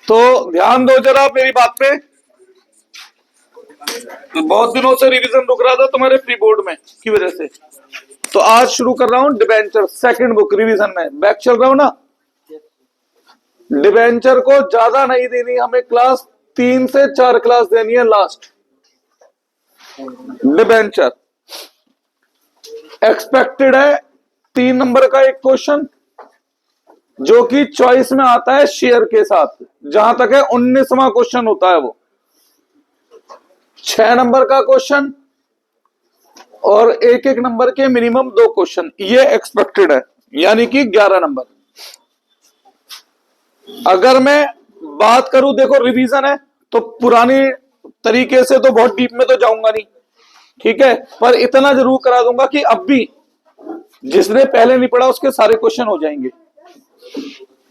तो ध्यान दो जरा मेरी बात पे। बहुत दिनों से रिवीजन रुक रहा था तुम्हारे प्री बोर्ड में की वजह से, तो आज शुरू कर रहा हूं डिबेंचर सेकंड बुक रिवीजन में। बैक चल रहा हूं ना। डिबेंचर को ज्यादा नहीं देनी हमें क्लास, 3 से 4 क्लास देनी है लास्ट। डिबेंचर एक्सपेक्टेड है 3 नंबर का एक क्वेश्चन जो कि चॉइस में आता है शेयर के साथ, जहां तक है 19वां क्वेश्चन होता है वो। 6 नंबर का क्वेश्चन और एक एक नंबर के मिनिमम 2 क्वेश्चन, ये एक्सपेक्टेड है, यानी कि 11 नंबर। अगर मैं बात करूं, देखो रिवीजन है तो पुरानी तरीके से तो बहुत डीप में तो जाऊंगा नहीं, ठीक है, पर इतना जरूर करा दूंगा कि अब भी जिसने पहले नहीं पढ़ा उसके सारे क्वेश्चन हो जाएंगे।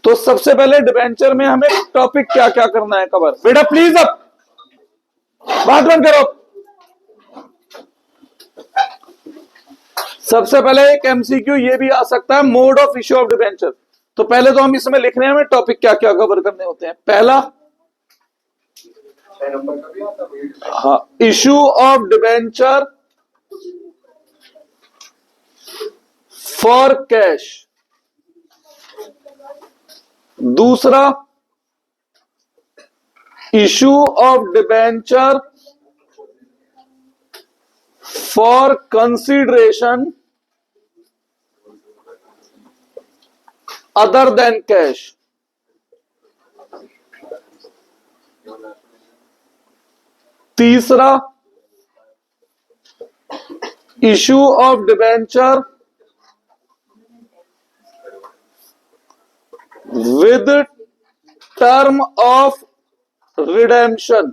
तो सबसे पहले डिबेंचर में हमें टॉपिक क्या क्या करना है कवर। बेटा प्लीज अब बात बंद करो। सबसे पहले एक एमसीक्यू ये भी आ सकता है, mode of issue of debenture. तो पहले तो हम इसमें लिख रहे हैं हमें टॉपिक क्या क्या कवर करने होते हैं। पहला, हाँ, issue of debenture for cash. दूसरा, issue of debenture for consideration other than cash. तीसरा, issue of debenture with term of redemption.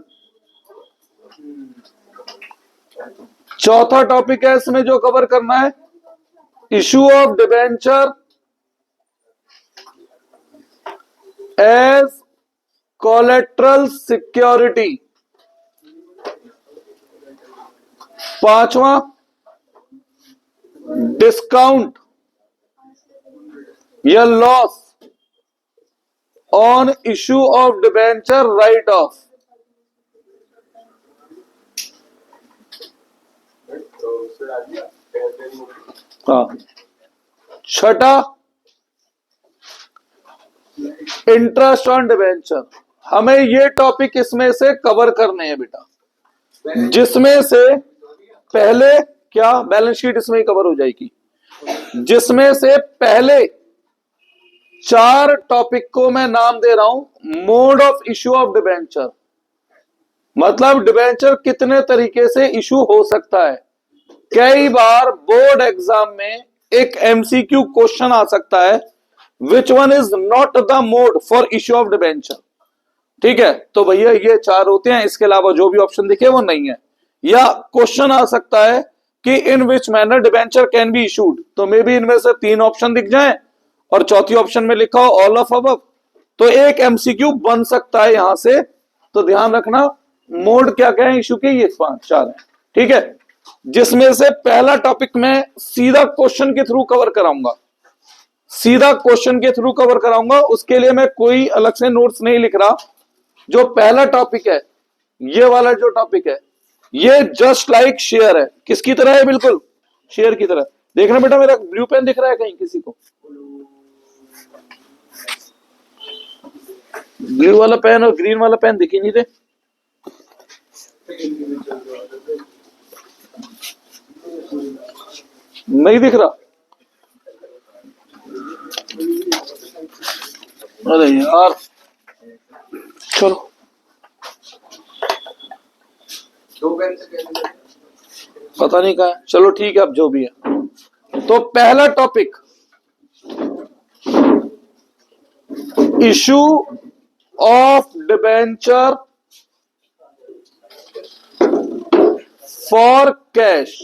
चौथा टॉपिक है इसमें जो कवर करना है, issue of debenture as collateral security. पांचवा, डिस्काउंट या loss on issue of debenture write off. हाँ, छठा, इंटरेस्ट ऑन डिबेंचर। हमें ये टॉपिक इसमें से कवर करने हैं बेटा, जिसमें से पहले क्या बैलेंस शीट इसमें ही कवर हो जाएगी, जिसमें से पहले 4 टॉपिक को मैं नाम दे रहा हूं mode of issue of debenture. मतलब डिबेंचर कितने तरीके से इश्यू हो सकता है। कई बार बोर्ड एग्जाम में एक एमसीक्यू क्वेश्चन आ सकता है, which one is not the mode for issue of debenture. ठीक है, तो भैया ये 4 होते हैं, इसके अलावा जो भी ऑप्शन दिखे वो नहीं है। या क्वेश्चन आ सकता है कि in which manner debenture can be issued, तो मे बी इनमें से 3 ऑप्शन दिख जाएं और चौथी ऑप्शन में लिखा हो ऑल ऑफ अबव, तो एक एमसीक्यू बन सकता है यहां से। तो ध्यान रखना मोड क्या क्या है इशू के, ये 4 है। ठीक है, जिसमें से पहला टॉपिक मैं सीधा क्वेश्चन के थ्रू कवर कराऊंगा, सीधा क्वेश्चन के थ्रू कवर कराऊंगा। उसके लिए मैं कोई अलग से नोट्स नहीं लिख रहा। जो पहला टॉपिक है, ये वाला जो टॉपिक है, ये जस्ट लाइक शेयर है। किसकी तरह है? बिल्कुल शेयर की तरह। देखना बेटा, मेरा ब्लू पेन दिख रहा है कहीं किसी को? ब्लू वाला पेन और ग्रीन वाला पेन दिख ही नहीं रहे। नहीं दिख रहा? अरे यार, चलो पता नहीं कहा है, चलो ठीक है, अब जो भी है। तो पहला topic, issue of debenture for cash.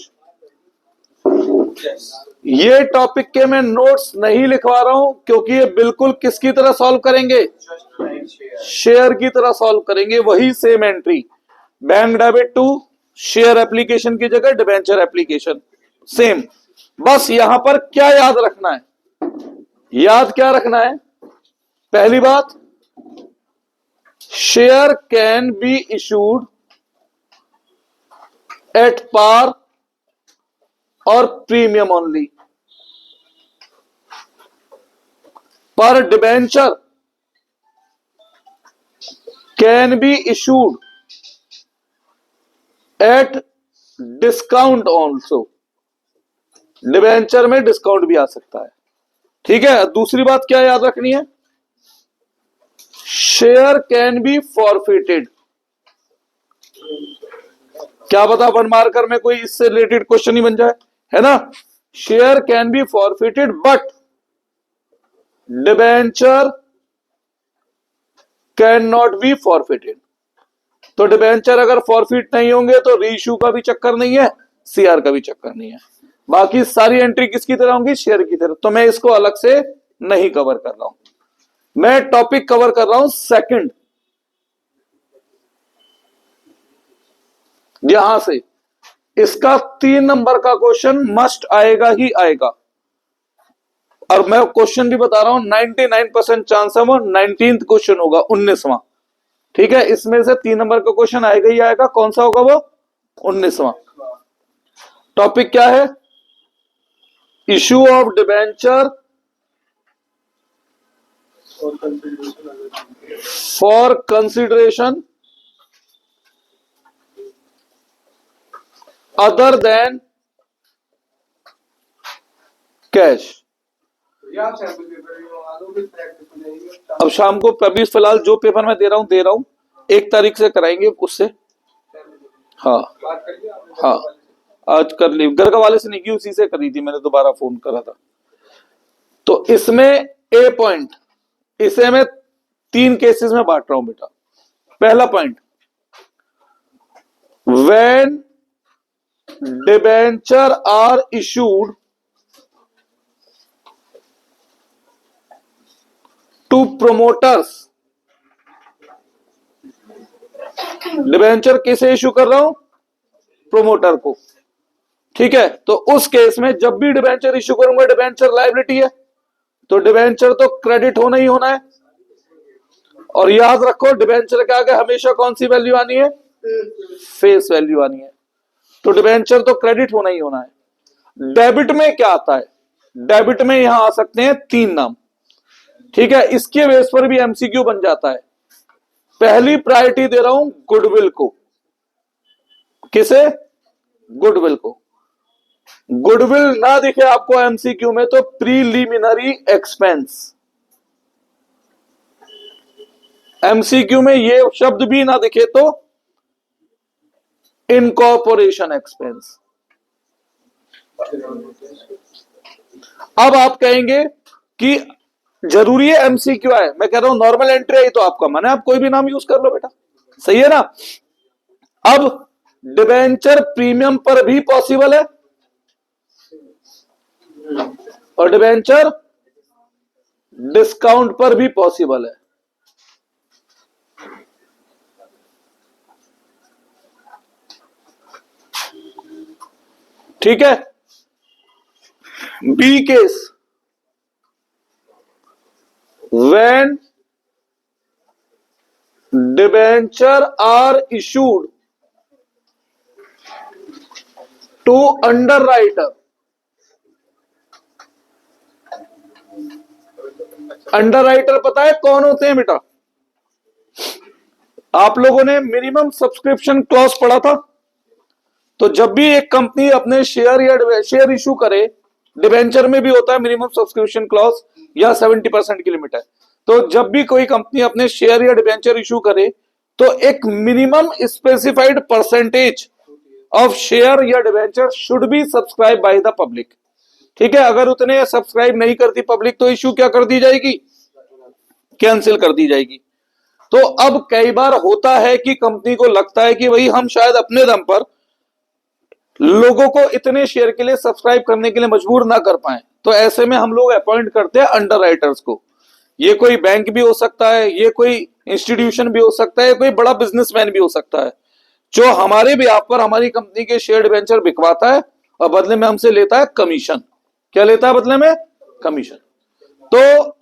ये टॉपिक के मैं नोट्स नहीं लिखवा रहा हूं, क्योंकि ये बिल्कुल किसकी तरह सॉल्व करेंगे? शेयर की तरह सॉल्व करेंगे। वही same entry, bank debit to share application की जगह डिबेंचर एप्लीकेशन, सेम। बस यहां पर क्या याद रखना है? याद क्या रखना है? पहली बात, share can be issued at par और प्रीमियम ओनली, पर debenture can be issued at discount also, debenture में डिस्काउंट भी आ सकता है। ठीक है, दूसरी बात क्या याद रखनी है, शेयर कैन बी फॉरफिटेड। क्या पता वन मार्कर में कोई इससे रिलेटेड क्वेश्चन ही बन जाए, है ना। Share can B forfeited but debenture can not be forfeited. तो डिबेंचर अगर फॉरफिट नहीं होंगे तो रीइश्यू का भी चक्कर नहीं है, सीआर का भी चक्कर नहीं है। बाकी सारी एंट्री किसकी तरह होंगी, शेयर की तरह। तो मैं इसको अलग से नहीं कवर कर रहा हूं, मैं टॉपिक कवर कर रहा हूं सेकंड। यहां से इसका 3 नंबर का क्वेश्चन मस्ट आएगा ही आएगा, और मैं क्वेश्चन भी बता रहा हूं 99% चांस है वो 19th क्वेश्चन होगा, 19वां। ठीक है, इसमें से 3 नंबर का क्वेश्चन आएगा ही आएगा। कौन सा होगा वो, 19वां। टॉपिक क्या है, issue of debenture for consideration other than cash. अब शाम को अभी फिलहाल जो पेपर मैं दे रहा हूं 1 तारीख से कराएंगे उससे। हाँ हाँ, आज कर ली, गर्ग वाले से नहीं की, उसी से करी थी मैंने, दोबारा फोन करा था। तो इसमें ए पॉइंट, इसे मैं 3 केसेस में बांट रहा हूं बेटा। पहला point, when debenture are issued to promoters, debenture किसे इशू कर रहा हूं, प्रोमोटर को। ठीक है, तो उस केस में जब भी डिबेंचर इशू करूंगा, डिबेंचर लायबिलिटी है, तो डिबेंचर तो क्रेडिट होना ही होना है। और याद रखो डिबेंचर के आगे हमेशा कौन सी वैल्यू आनी है, फेस वैल्यू आनी है। तो डिबेंचर तो क्रेडिट होना ही होना है। डेबिट में क्या आता है, डेबिट में यहां आ सकते हैं 3 नाम। ठीक है, इसके बेस पर भी एमसीक्यू बन जाता है। पहली प्रायोरिटी दे रहा हूं गुडविल को। किसे, गुडविल को। गुडविल ना दिखे आपको एमसीक्यू में तो प्रीलिमिनरी एक्सपेंस, एमसीक्यू में ये शब्द भी ना दिखे तो इनकॉर्पोरेशन एक्सपेंस। अब आप कहेंगे कि जरूरी है एमसीक्यू है, मैं कह रहा हूं नॉर्मल एंट्री आई तो आपका मन है, आप कोई भी नाम यूज कर लो बेटा, सही है ना। अब डिबेंचर प्रीमियम पर भी पॉसिबल है और डिबेंचर डिस्काउंट पर भी पॉसिबल है। ठीक है, B case, when debenture are issued to underwriter, underwriter पता है कौन होते हैं बेटा, आप लोगों ने मिनिमम सब्सक्रिप्शन क्लॉज पढ़ा था। तो जब भी एक कंपनी अपने शेयर या शेयर इशू करे, डिबेंचर में भी होता है मिनिमम सब्सक्रिप्शन क्लॉज या 70% की लिमिट है। तो जब भी कोई कंपनी अपने शेयर या डिबेंचर इशू करे तो एक minimum specified percentage of share या debenture should be subscribe by the public. ठीक है, अगर उतने सब्सक्राइब नहीं करती पब्लिक तो इशू क्या कर दी जाएगी, कैंसिल कर दी जाएगी। तो अब कई बार होता है कि कंपनी को लगता है कि भाई हम शायद अपने दम पर लोगों को इतने शेयर के लिए सब्सक्राइब करने के लिए मजबूर ना कर पाए, तो ऐसे में हम लोग अपॉइंट करते हैं अंडरराइटर्स को। ये कोई बैंक भी हो सकता है, ये कोई इंस्टीट्यूशन भी हो सकता है, कोई बड़ा बिजनेसमैन भी हो सकता है, जो हमारे बिहाफ पर हमारी कंपनी के शेयर डिबेंचर बिकवाता है और बदले में हमसे लेता है कमीशन। क्या लेता है बदले में, कमीशन। तो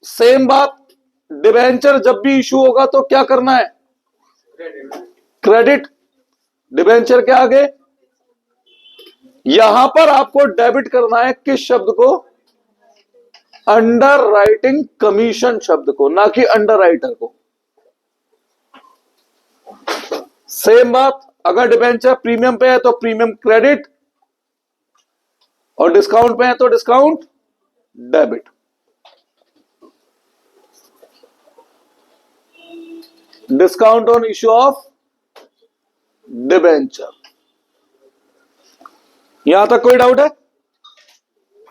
सेम बात डिबेंचर जब भी इशू होगा तो क्या करना है? क्रेडिट। डिबेंचर के आगे यहां पर आपको डेबिट करना है किस शब्द को? अंडर राइटिंग कमीशन शब्द को, ना कि अंडर राइटर को। सेम बात, अगर डिबेंचर प्रीमियम पे है तो प्रीमियम क्रेडिट, और डिस्काउंट पे है तो discount debit. Discount on issue of debenture. यहां तक कोई डाउट है?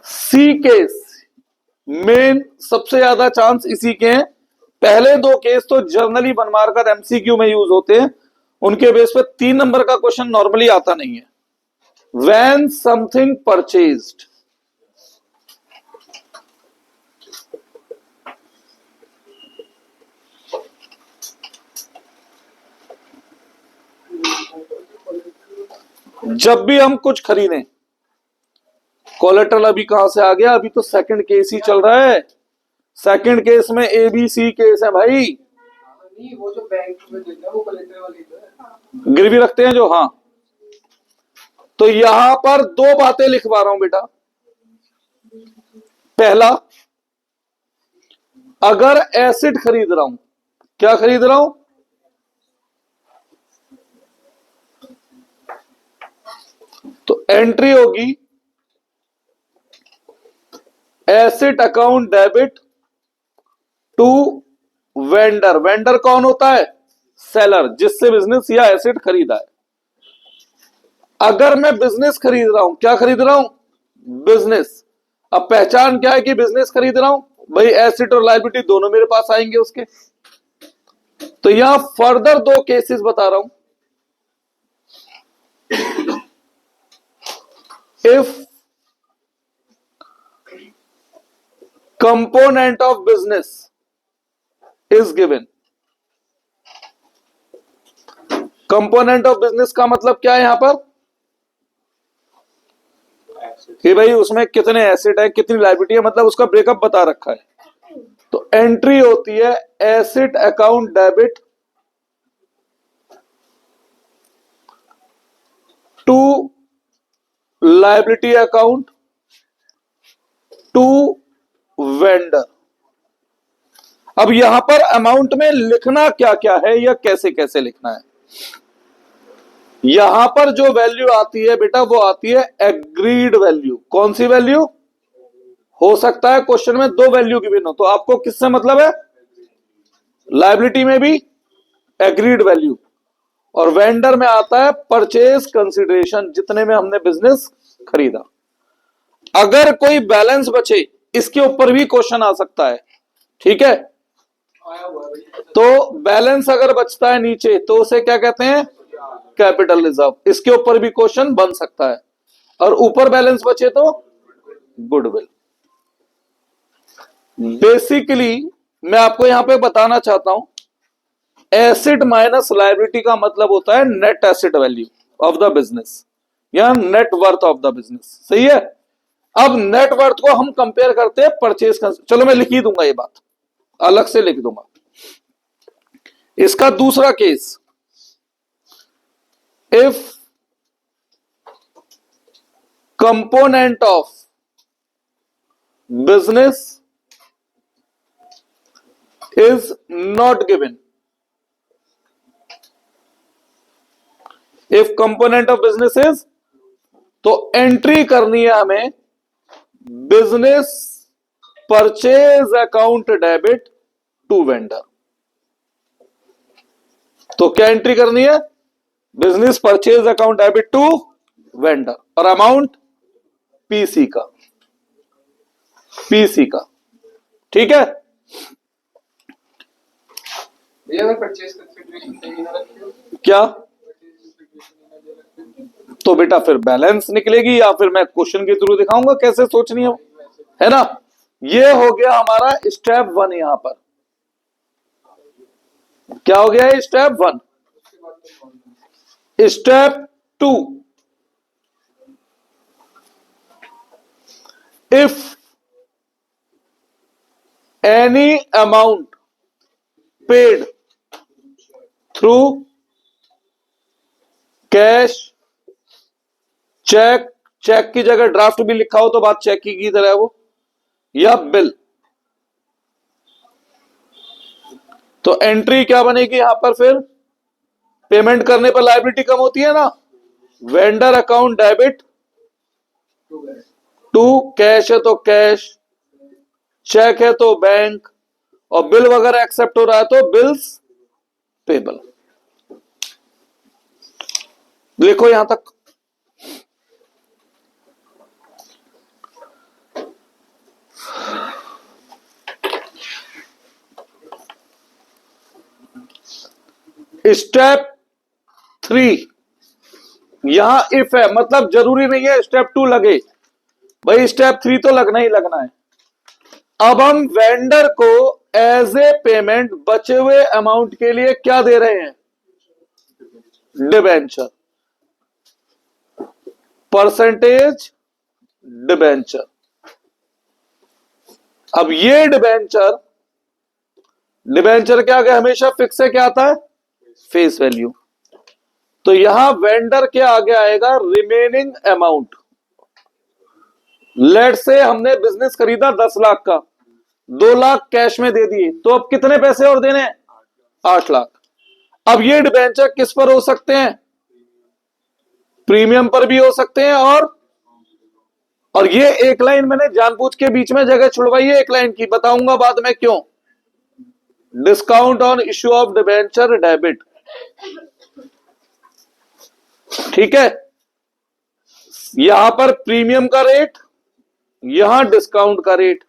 सी केस मेन सबसे ज्यादा चांस इसी के हैं। पहले दो केस तो जर्नली बनमार्कर एमसीक्यू में यूज होते हैं, उनके बेस पे 3 नंबर का क्वेश्चन नॉर्मली आता नहीं है। व्हेन समथिंग परचेज्ड, जब भी हम कुछ खरीदें, कोलेटरल अभी कहां से आ गया? अभी तो सेकंड केस ही चल रहा है। सेकंड केस में एबीसी केस है भाई। नहीं, वो जो बैंक में देता है वो कोलेटरल वाली तो है। गिरवी रखते हैं जो, हाँ। तो यहां पर दो बातें लिखवा रहा हूं बेटा। पहला, अगर एसिड खरीद रहा हूं, क्या खरीद रहा हूं? तो एंट्री होगी asset account debit to vendor. Vendor कौन होता है? सेलर, जिससे बिजनेस या एसिड खरीदा है। अगर मैं बिजनेस खरीद रहा हूं, क्या खरीद रहा हूं? बिजनेस। अब पहचान क्या है कि बिजनेस खरीद रहा हूं? भाई एसिड और लायबिलिटी दोनों मेरे पास आएंगे उसके। तो यहां फर्दर दो केसेस बता रहा हूं। If component of business is given, component of business का मतलब क्या है यहां पर? कि भाई उसमें कितने एसेट है, कितनी लायबिलिटी है, मतलब उसका ब्रेकअप बता रखा है। तो एंट्री होती है asset account debit to liability account to vendor. अब यहां पर अमाउंट में लिखना क्या क्या है या कैसे कैसे लिखना है? यहां पर जो वैल्यू आती है बेटा वो आती है एग्रीड वैल्यू। कौन सी वैल्यू? हो सकता है क्वेश्चन में दो वैल्यू गिवन हो, तो आपको किससे मतलब है? लायबिलिटी में भी एग्रीड वैल्यू, और वेंडर में आता है परचेज कंसिडरेशन, जितने में हमने बिजनेस खरीदा। अगर कोई बैलेंस बचे, इसके ऊपर भी क्वेश्चन आ सकता है, ठीक है? तो बैलेंस अगर बचता है नीचे तो उसे क्या कहते हैं? Capital reserve. इसके ऊपर भी क्वेश्चन बन सकता है। और ऊपर बैलेंस बचे तो गुडविल। बेसिकली मैं आपको यहां पे बताना चाहता हूं, एसिड माइनस लायबिलिटी का मतलब होता है net asset value of the business या net worth of the business. सही है? अब नेट वर्थ को हम कंपेयर करते हैं परचेज का। चलो मैं लिख ही दूंगा, ये बात अलग से लिख दूंगा। इसका दूसरा case, if component of business is not given, if component of business is, तो एंट्री करनी है हमें business purchase account debit to vendor. तो क्या एंट्री करनी है? Business purchase account debit to vendor, और अमाउंट पीसी का, पीसी का। ठीक है? भैया मैं परचेज कंसिडरेशन सही ना रखी, क्या? तो बेटा फिर बैलेंस निकलेगी, या फिर मैं क्वेश्चन के थ्रू दिखाऊंगा कैसे सोचनी है ना? ये हो गया हमारा स्टेप 1। यहां पर क्या हो गया है? Step 1। Step 2, if any amount paid through cash, cheque, cheque की जगह ड्राफ्ट भी लिखा हो तो बात चेक की तरह है वो, या बिल। तो एंट्री क्या बनेगी यहां पर फिर? पेमेंट करने पर लायबिलिटी कम होती है ना, vendor account debit to, cash है तो कैश, चेक है तो बैंक, और बिल वगैरह एक्सेप्ट हो रहा है तो बिल्स पेबल। देखो यहां तक। स्टेप 3, यहां इफ है, मतलब जरूरी नहीं है स्टेप 2 लगे भाई, स्टेप 3 तो लगना ही लगना है। अब हम वेंडर को एज ए पेमेंट बचे हुए अमाउंट के लिए क्या दे रहे हैं? Debenture, percentage debenture. अब ये डिबेंचर, डिबेंचर क्या आगे हमेशा फिक्स है, क्या आता है? Face value. तो यहां वेंडर के आगे आएगा रिमेनिंग अमाउंट। लेट से हमने बिजनेस खरीदा 10 लाख का, 2 लाख कैश में दे दिए, तो अब कितने पैसे और देने हैं? 8 लाख। अब ये डिबेंचर किस पर हो सकते हैं? प्रीमियम पर भी हो सकते हैं, और ये एक लाइन मैंने जानबूझ के बीच में जगह छुड़वाई है एक लाइन की, बताऊंगा बाद में क्यों। Discount on issue of debenture debit, ठीक है। यहां पर प्रीमियम का रेट, यहां डिस्काउंट का रेट,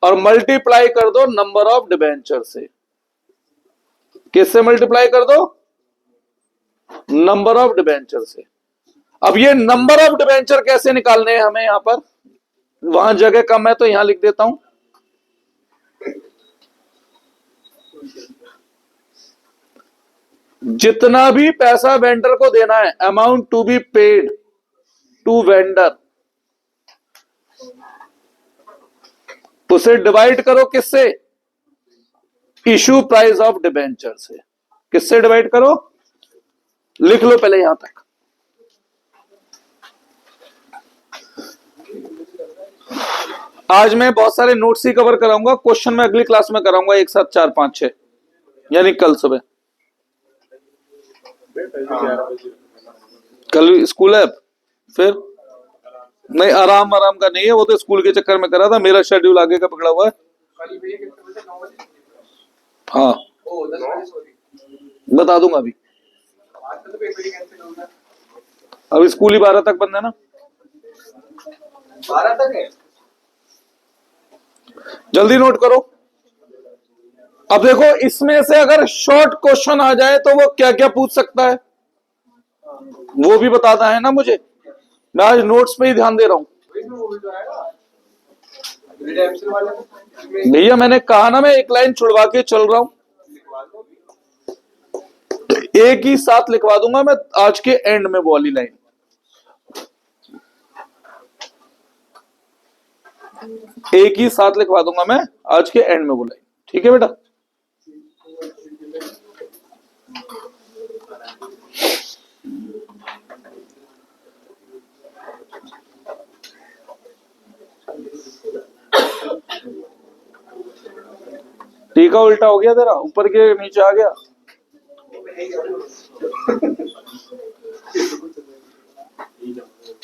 और मल्टीप्लाई कर दो नंबर ऑफ डिबेंचर से। किससे मल्टीप्लाई कर दो? नंबर ऑफ डिबेंचर से। अब ये नंबर ऑफ डिबेंचर कैसे निकालने हैं हमें? यहां पर वहां जगह कम है तो यहां लिख देता हूं। जितना भी पैसा वेंडर को देना है, amount to be paid to vendor, उसे डिवाइड करो किससे? इशू प्राइस ऑफ डिबेंचर से। किससे डिवाइड करो? लिख लो पहले यहां तक। आज मैं बहुत सारे नोट्स ही कवर कराऊंगा, क्वेश्चन मैं अगली क्लास में कराऊंगा एक साथ 4 5 6, यानी कल सुबह। कल स्कूल है फिर नहीं, आराम का नहीं है वो, तो स्कूल के चक्कर में करा था, मेरा शेड्यूल आगे का पकड़ा हुआ है। हाँ बता दूंगा अभी, अभी स्कूल ही 12 तक बंद है ना। 12 तक है। जल्दी नोट करो। अब देखो इसमें से अगर शॉर्ट क्वेश्चन आ जाए तो वो क्या क्या पूछ सकता है वो भी बताना है ना मुझे। मैं आज नोट्स पे ही ध्यान दे रहा हूं भैया, मैंने कहा ना मैं एक लाइन छुड़वा के चल रहा हूं, एक ही साथ लिखवा दूंगा मैं आज के एंड में वो वाली लाइन। एक ही साथ लिखवा दूंगा मैं आज के एंड में वो लाइन, ठीक है बेटा। टीका उल्टा हो गया तेरा, ऊपर के नीचे आ गया।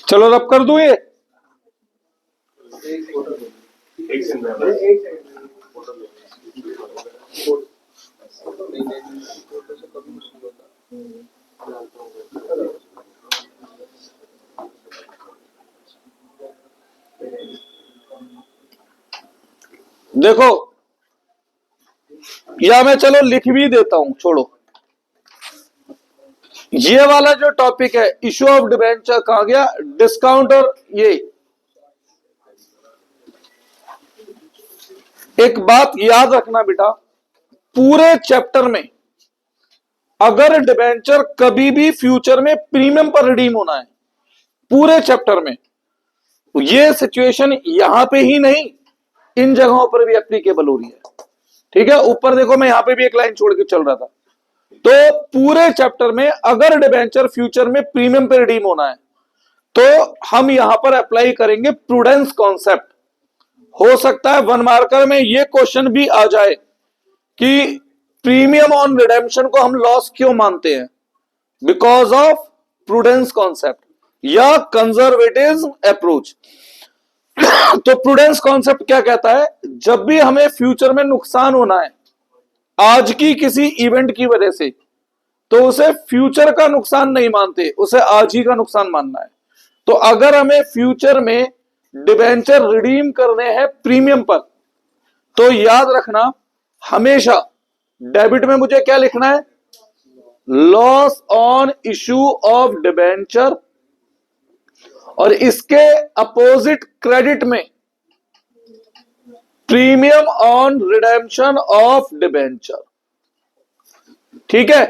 चलो रब कर दूं ये। देखो या मैं चलो लिख भी देता हूं, छोड़ो। ये वाला जो टॉपिक है इशू ऑफ डिबेंचर कहां गया? डिस्काउंट। और ये एक बात याद रखना बेटा, पूरे चैप्टर में अगर डिबेंचर कभी भी फ्यूचर में प्रीमियम पर रिडीम होना है, पूरे चैप्टर में, तो ये सिचुएशन यहां पे ही नहीं इन जगहों पर भी एप्लीकेबल हो रही है, ठीक है, ऊपर देखो मैं यहां पे भी एक लाइन छोड़ के चल रहा था। तो पूरे चैप्टर में अगर डिबेंचर फ्यूचर में प्रीमियम पे रिडीम होना है तो हम यहां पर अप्लाई करेंगे प्रूडेंस कॉन्सेप्ट। हो सकता है 1 मार्कर में ये क्वेश्चन भी आ जाए कि प्रीमियम ऑन रिडेम्पशन को हम लॉस क्यों मानते हैं, बिकॉज ऑफ प्रूडेंस कॉन्सेप्ट या कंजर्वेटिव अप्रोच। तो प्रूडेंस कॉन्सेप्ट क्या कहता है, जब भी हमें फ्यूचर में नुकसान होना है आज की किसी इवेंट की वजह से, तो उसे फ्यूचर का नुकसान नहीं मानते, उसे आज ही का नुकसान मानना है। तो अगर हमें फ्यूचर में डिबेंचर रिडीम करने हैं प्रीमियम पर, तो याद रखना हमेशा डेबिट में मुझे क्या लिखना है, loss on issue of debenture, और इसके अपोजिट क्रेडिट में premium on redemption of debenture. ठीक है,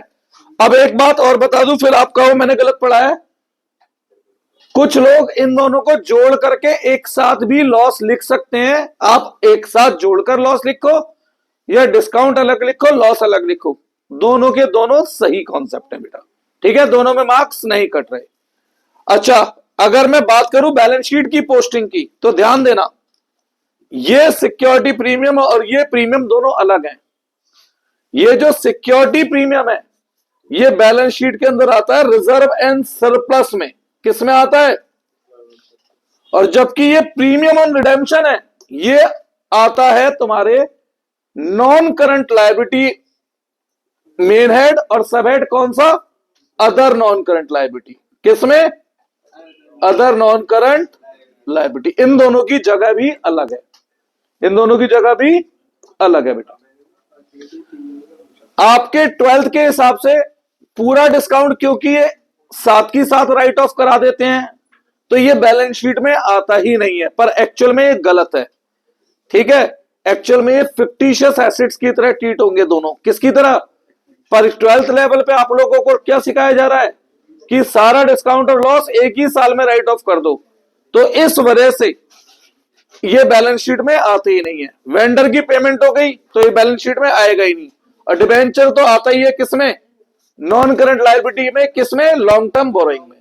अब एक बात और बता दूं, फिर आप कहो मैंने गलत पढ़ा है। कुछ लोग इन दोनों को जोड़ करके एक साथ भी लॉस लिख सकते हैं। आप एक साथ जोड़कर लॉस लिखो या डिस्काउंट अलग लिखो, लॉस अलग लिखो, दोनों के दोनों सही कॉन्सेप्ट है बेटा। ठीक है, दोनों में मार्क्स नहीं कट रहे। अच्छा, अगर मैं बात करूं बैलेंस शीट की पोस्टिंग की, तो ध्यान देना ये सिक्योरिटी प्रीमियम और ये प्रीमियम दोनों अलग हैं। ये जो सिक्योरिटी प्रीमियम है ये बैलेंस शीट के अंदर आता है रिजर्व एंड सरप्लस में, किसमें आता है, और जबकि ये प्रीमियम ऑन रिडेम्पशन है ये आता है तुम्हारे non current liability main head, और सब हेड कौन सा, अदर नॉन करंट लायबिलिटी। किसमें, अदर नॉन करंट लायबिलिटी। इन दोनों की जगह भी अलग है, इन दोनों की जगह भी अलग है बेटा। आपके 12th के हिसाब से पूरा डिस्काउंट क्योंकि ये साथ की साथ राइट ऑफ करा देते हैं तो ये बैलेंस शीट में आता ही नहीं है, पर एक्चुअल में ये गलत है। ठीक है, एक्चुअल में ये फिक्टिशियस एसेट्स की तरह ट्रीट होंगे दोनों। किसकी तरह, पर 12th लेवल पे आप लोगों को क्या सिखाया जा रहा है कि सारा डिस्काउंट और लॉस एक ही साल में राइट ऑफ कर दो, तो इस वजह से ये बैलेंस शीट में आते ही नहीं है। वेंडर की पेमेंट हो गई तो ये बैलेंस शीट में आएगा ही नहीं, और डिबेंचर तो आता ही है किसमें, नॉन करंट लायबिलिटी में, किसमें, लॉन्ग टर्म बोरोइंग में।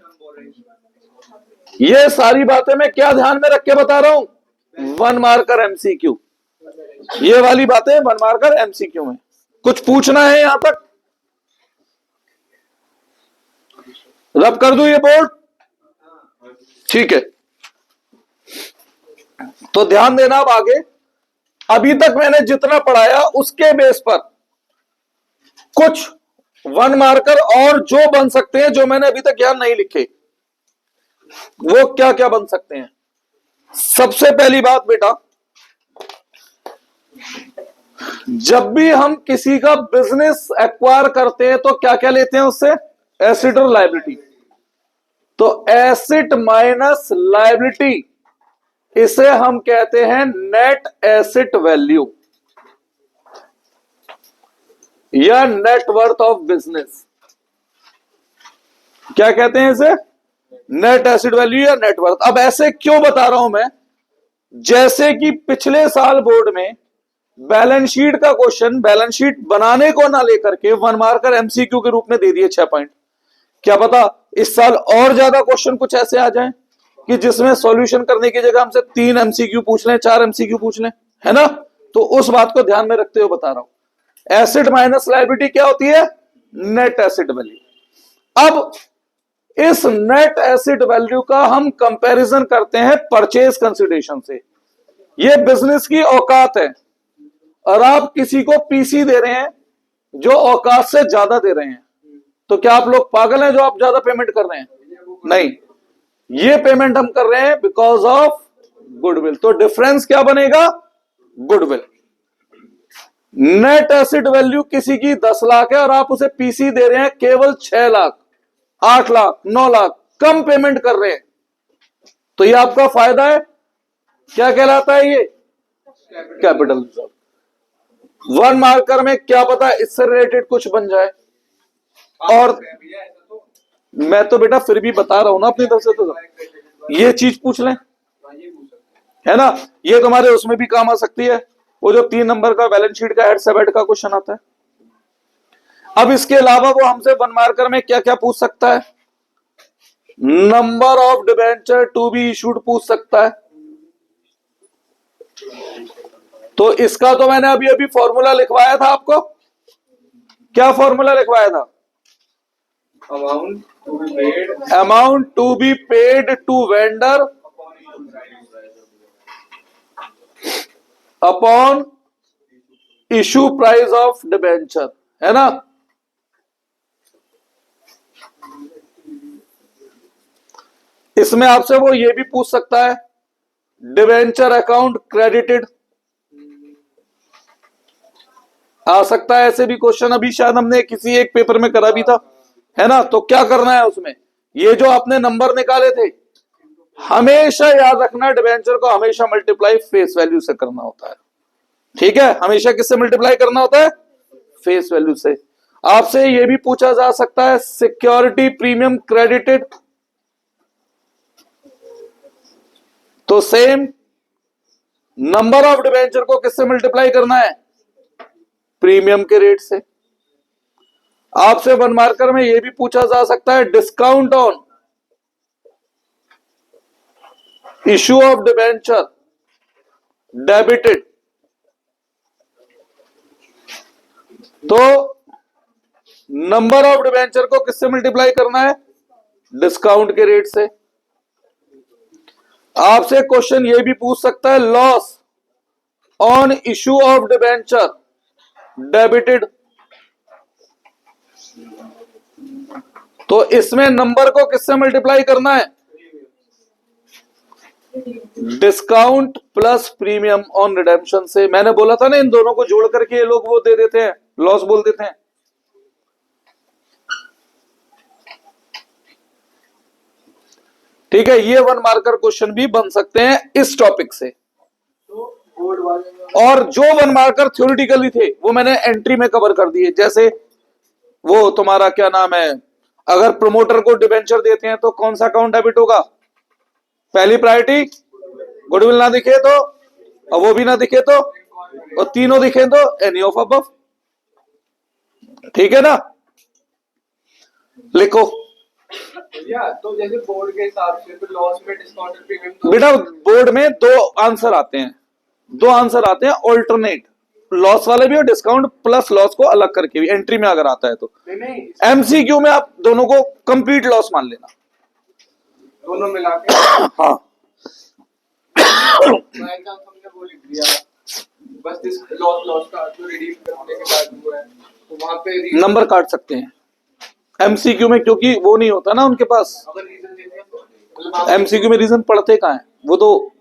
ये सारी बातें मैं क्या ध्यान में रख के बता रहा हूं, 1 मार्कर एमसीक्यू, ये वाली बातें 1 मार्कर एमसीक्यू में। कुछ पूछना है यहां तक, रब कर दूं ये बोर्ड, ठीक है। तो ध्यान देना अब आगे, अभी तक मैंने जितना पढ़ाया उसके बेस पर कुछ 1 मार्कर और जो बन सकते हैं, जो मैंने अभी तक यहां नहीं लिखे, वो क्या क्या बन सकते हैं। सबसे पहली बात बेटा, जब भी हम किसी का बिजनेस एक्वायर करते हैं तो क्या क्या लेते हैं उससे, एसेट और लायबिलिटी। तो एसेट माइनस लायबिलिटी, इसे हम कहते हैं नेट एसेट वैल्यू या नेट वर्थ ऑफ बिजनेस। क्या कहते हैं इसे, नेट एसेट वैल्यू या नेट वर्थ। अब ऐसे क्यों बता रहा हूं मैं, जैसे कि पिछले साल बोर्ड में बैलेंस शीट का क्वेश्चन बैलेंस शीट बनाने को ना लेकर के 1 मार्कर एमसीक्यू के रूप में दे दिए 6 पॉइंट। क्या पता इस साल और ज्यादा क्वेश्चन कुछ ऐसे आ जाएं कि जिसमें सॉल्यूशन करने की जगह हमसे 3 एमसीक्यू पूछ लें, 4 एमसीक्यू पूछ लें, है ना। तो उस बात को ध्यान में रखते हुए बता रहा हूं, एसेट माइनस लायबिलिटी क्या होती है, नेट एसेट वैल्यू। अब इस नेट एसेट वैल्यू का हम कंपैरिजन करते हैं परचेज कंसिडरेशन से। ये बिजनेस की औकात है, और आप किसी को पीसी दे रहे हैं जो औकात से ज्यादा दे रहे हैं, तो क्या आप लोग पागल हैं जो आप ज्यादा पेमेंट कर रहे हैं, नहीं, ये पेमेंट हम कर रहे हैं बिकॉज ऑफ गुडविल। तो डिफरेंस क्या बनेगा, गुडविल। नेट एसेट वैल्यू किसी की 10 लाख है और आप उसे पीसी दे रहे हैं केवल 6 लाख, 8 लाख, 9 लाख, कम पेमेंट कर रहे हैं, तो ये आपका फायदा है। क्या कहलाता है ये, कैपिटल रिजर्व। 1 मार्कर में क्या पता इससे रिलेटेड कुछ बन जाए, और मैं तो बेटा फिर भी बता रहा हूं ना अपनी तरफ से, तो ये चीज पूछ लें, है ना, ये तुम्हारे उसमें भी काम आ सकती है, वो जो 3 नंबर का बैलेंस शीट का हेड सब हेड का क्वेश्चन आता है। अब इसके अलावा वो हमसे वन मार्कर में क्या क्या पूछ सकता है, number of debenture to be issued पूछ सकता है। तो इसका तो मैंने अभी अभी फॉर्मूला लिखवाया था आपको। क्या फॉर्मूला लिखवाया था? Amount to be paid to vendor upon issue price of debenture, है ना। इसमें आपसे वो ये भी पूछ सकता है, डिबेंचर अकाउंट क्रेडिटेड, आ सकता है ऐसे भी क्वेश्चन। अभी शायद हमने किसी एक पेपर में करा भी था, है ना। तो क्या करना है उसमें, ये जो आपने नंबर निकाले थे, हमेशा याद रखना डिबेंचर को हमेशा मल्टीप्लाई फेस वैल्यू से करना होता है। ठीक है, हमेशा किससे मल्टीप्लाई करना होता है? फेस वैल्यू से। आपसे ये भी पूछा जा सकता है, सिक्योरिटी प्रीमियम क्रेडिटेड, तो सेम नंबर ऑफ डिबेंचर को किससे मल्टीप्लाई करना है? प्रीमियम के रेट से। आपसे वन मार्कर में यह भी पूछा जा सकता है, discount on issue of debenture debited, तो नंबर ऑफ डिबेंचर को किससे मल्टीप्लाई करना है? डिस्काउंट के रेट से। आपसे क्वेश्चन ये भी पूछ सकता है, loss on issue of debenture debited, तो इसमें नंबर को किससे मल्टीप्लाई करना है? Discount plus premium on redemption से। मैंने बोला था ना, इन दोनों को जोड़ करके ये लोग वो दे देते हैं, लॉस बोल देते हैं। ठीक है, ये वन मार्कर क्वेश्चन भी बन सकते हैं इस टॉपिक से। और जो वन मार्कर थ्योरेटिकली थे वो मैंने एंट्री में कवर कर दिए। जैसे वो तुम्हारा क्या नाम है, अगर प्रमोटर को डिबेंचर देते हैं तो कौन सा अकाउंट डेबिट होगा? पहली प्रायोरिटी, गुडविल ना दिखे तो, और वो भी ना दिखे तो, और तीनों दिखे तो एनी ऑफ अबव। ठीक है ना, लिखो। तो जैसे बोर्ड के हिसाब से तो लॉस में डिस्काउंट प्रीमियम तो बेटा बोर्ड में दो आंसर आते हैं, ऑल्टरनेट, लॉस वाले भी और डिस्काउंट प्लस लॉस को अलग करके भी एंट्री में अगर आता है तो। नहीं एमसीक्यू में आप दोनों को कंप्लीट लॉस मान लेना, दोनों मिला के। हाँ हमने वो लिख दिया बस, दिस लॉस का जो रिडीम करने के बाद हुआ है तो वहां पे नंबर काट सकते हैं एमसीक्यू में, क्योंकि वो नहीं होता ना उनके पास। अगर रीजन देते हैं तो एमसीक्यू में रीजन पढ़ते कहाँ है, वो तो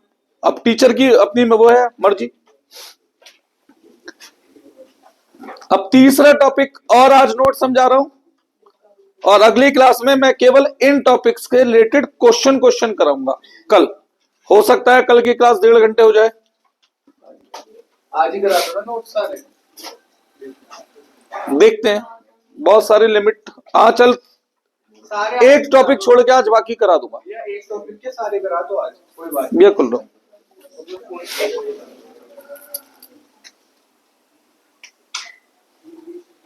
अब टीचर की अपनी में वो है मर्जी। अब तीसरा टॉपिक और आज नोट समझा रहा हूं, और अगली क्लास में मैं केवल इन टॉपिक्स के रिलेटेड क्वेश्चन कराऊंगा। कल हो सकता है कल की क्लास 1.5 घंटे हो जाए, आज ही करा दो ना नोट सारे। देखते हैं, बहुत सारी लिमिट। हाँ चल, सारे एक टॉपिक छोड़ के आज बाकी करा दूंगा। या एक टॉपिक के सारे करा दो आज, कोई बात ये खुल रहा हूं।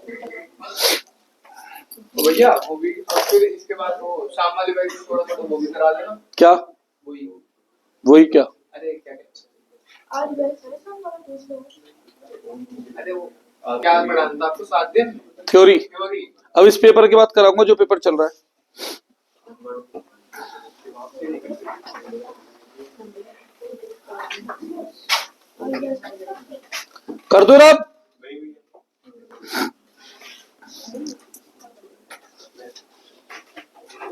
नहीं। तो भैया वो भी, और फिर इसके बाद वो शाम वाले बैच में थोड़ा सा तो वो भी करा देना। क्या वही वही क्या? अरे क्या कहते आज बैच है शाम वाला पूछ लो। हैं? अरे वो क्या पढ़ाना था आपको 7 दिन थ्योरी। थ्योरी। अब इस पेपर की बात कराऊंगा जो पेपर चल रहा है। कर दो ना।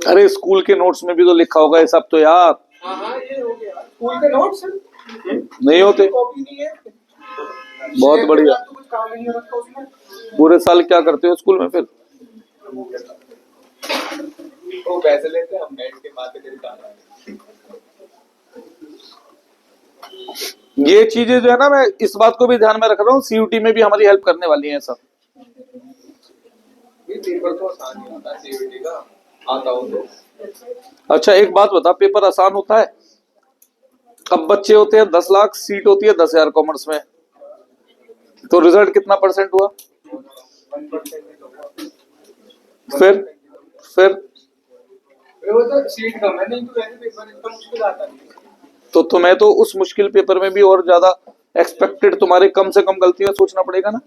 अरे स्कूल के नोट्स में भी तो लिखा होगा ये सब तो यार। हाँ ये हो गया, स्कूल के नोट्स नहीं होते। कॉपी नहीं है। बहुत बढ़िया। तो कुछ काम ही नहीं रखा उसमें। पूरे साल क्या करते हो स्कूल में फिर? वो पैसे लेते हैं, हम बैठ के बातें करके आ जाते हैं। ये चीजें जो है ना, मैं इस बात को भी ध्यान में रख रहा हूँ, सीयूटी में भी हमारी हेल्प करने वाली है सब। ये पेपर तो आसान नहीं होता सीयूटी का, आता हो तो। अच्छा एक बात बता, पेपर आसान होता है? अब बच्चे होते हैं 10 लाख, सीट होती है 10,000 कॉमर्स में, तो रिजल्ट कितना परसेंट हुआ? 1% फिर वो तो सीट कम है, नहीं तो वैसे पेपर इतना मुश्किल आता नहीं। तो तुम्हें तो उस मुश्किल पेपर में भी और ज्यादा एक्सपेक्टेड तुम्हारे कम से कम गलतियां सोचना पड़ेगा ना।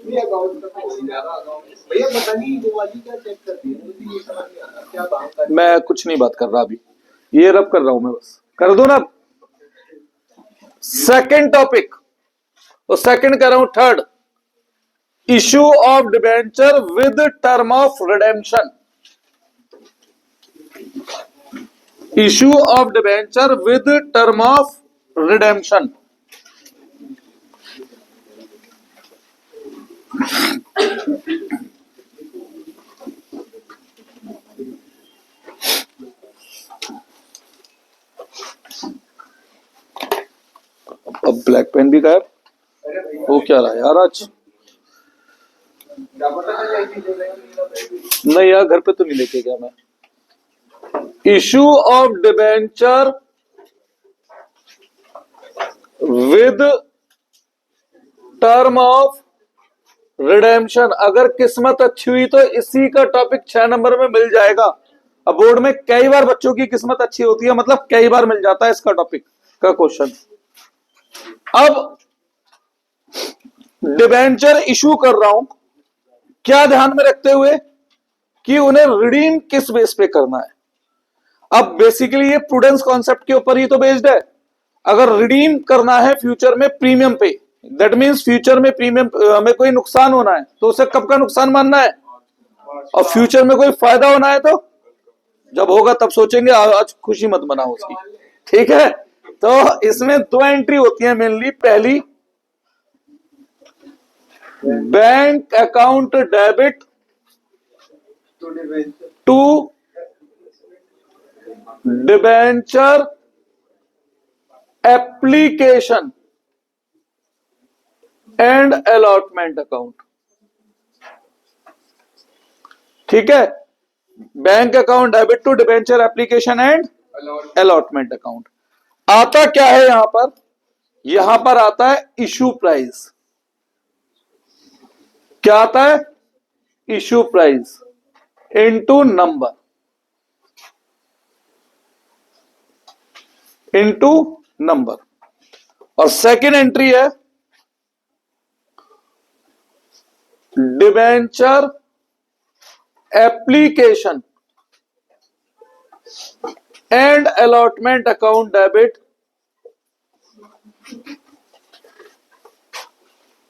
ये अकाउंट का तो ज्यादा अकाउंट भैया पता नहीं वो वाली क्या चेक करती है, मुझे ये समझ नहीं आता क्या बात कर। मैं कुछ नहीं बात कर रहा अभी, ये रब कर रहा हूं मैं, बस कर दो ना। सेकंड टॉपिक, तो सेकंड कर रहा हूं, third, issue of debenture with term of redemption. Issue of debenture with term of redemption. अब ब्लैक पेन भी गायब, अरे भैया वो क्या रहा यार आज? क्या पता चल जाएगी ले लेंगे। नहीं यार, घर पे तो नहीं लेके गया मैं। Issue of debenture with term of redemption, अगर किस्मत अच्छी हुई तो इसी का टॉपिक 6 नंबर में मिल जाएगा। अब बोर्ड में कई बार बच्चों की किस्मत अच्छी होती है, मतलब कई बार मिल जाता है इसका टॉपिक का क्वेश्चन। अब डिबेंचर इशू कर रहा हूं, क्या ध्यान में रखते हुए कि उन्हें रिडीम किस बेस पे करना है। अब बेसिकली ये प्रूडेंस कॉन्सेप्ट के ऊपर ही तो बेस्ड है। अगर रिडीम करना है फ्यूचर में प्रीमियम पे, दैट मींस फ्यूचर में प्रीमियम में कोई नुकसान होना है तो उसे कब का नुकसान मानना है, और फ्यूचर में कोई फायदा होना है तो जब होगा तब सोचेंगे, आज खुशी मत मनाओ उसकी, ठीक है। तो इसमें 2 एंट्री होती है मेनली। पहली, bank account debit to debenture application and allotment account, ठीक है। Bank account debit to debenture application and allotment account. आता क्या है यहां पर? यहां पर आता है इशू प्राइस। क्या आता है? Issue price into number, into number. और सेकेंड एंट्री है debenture application and allotment account debit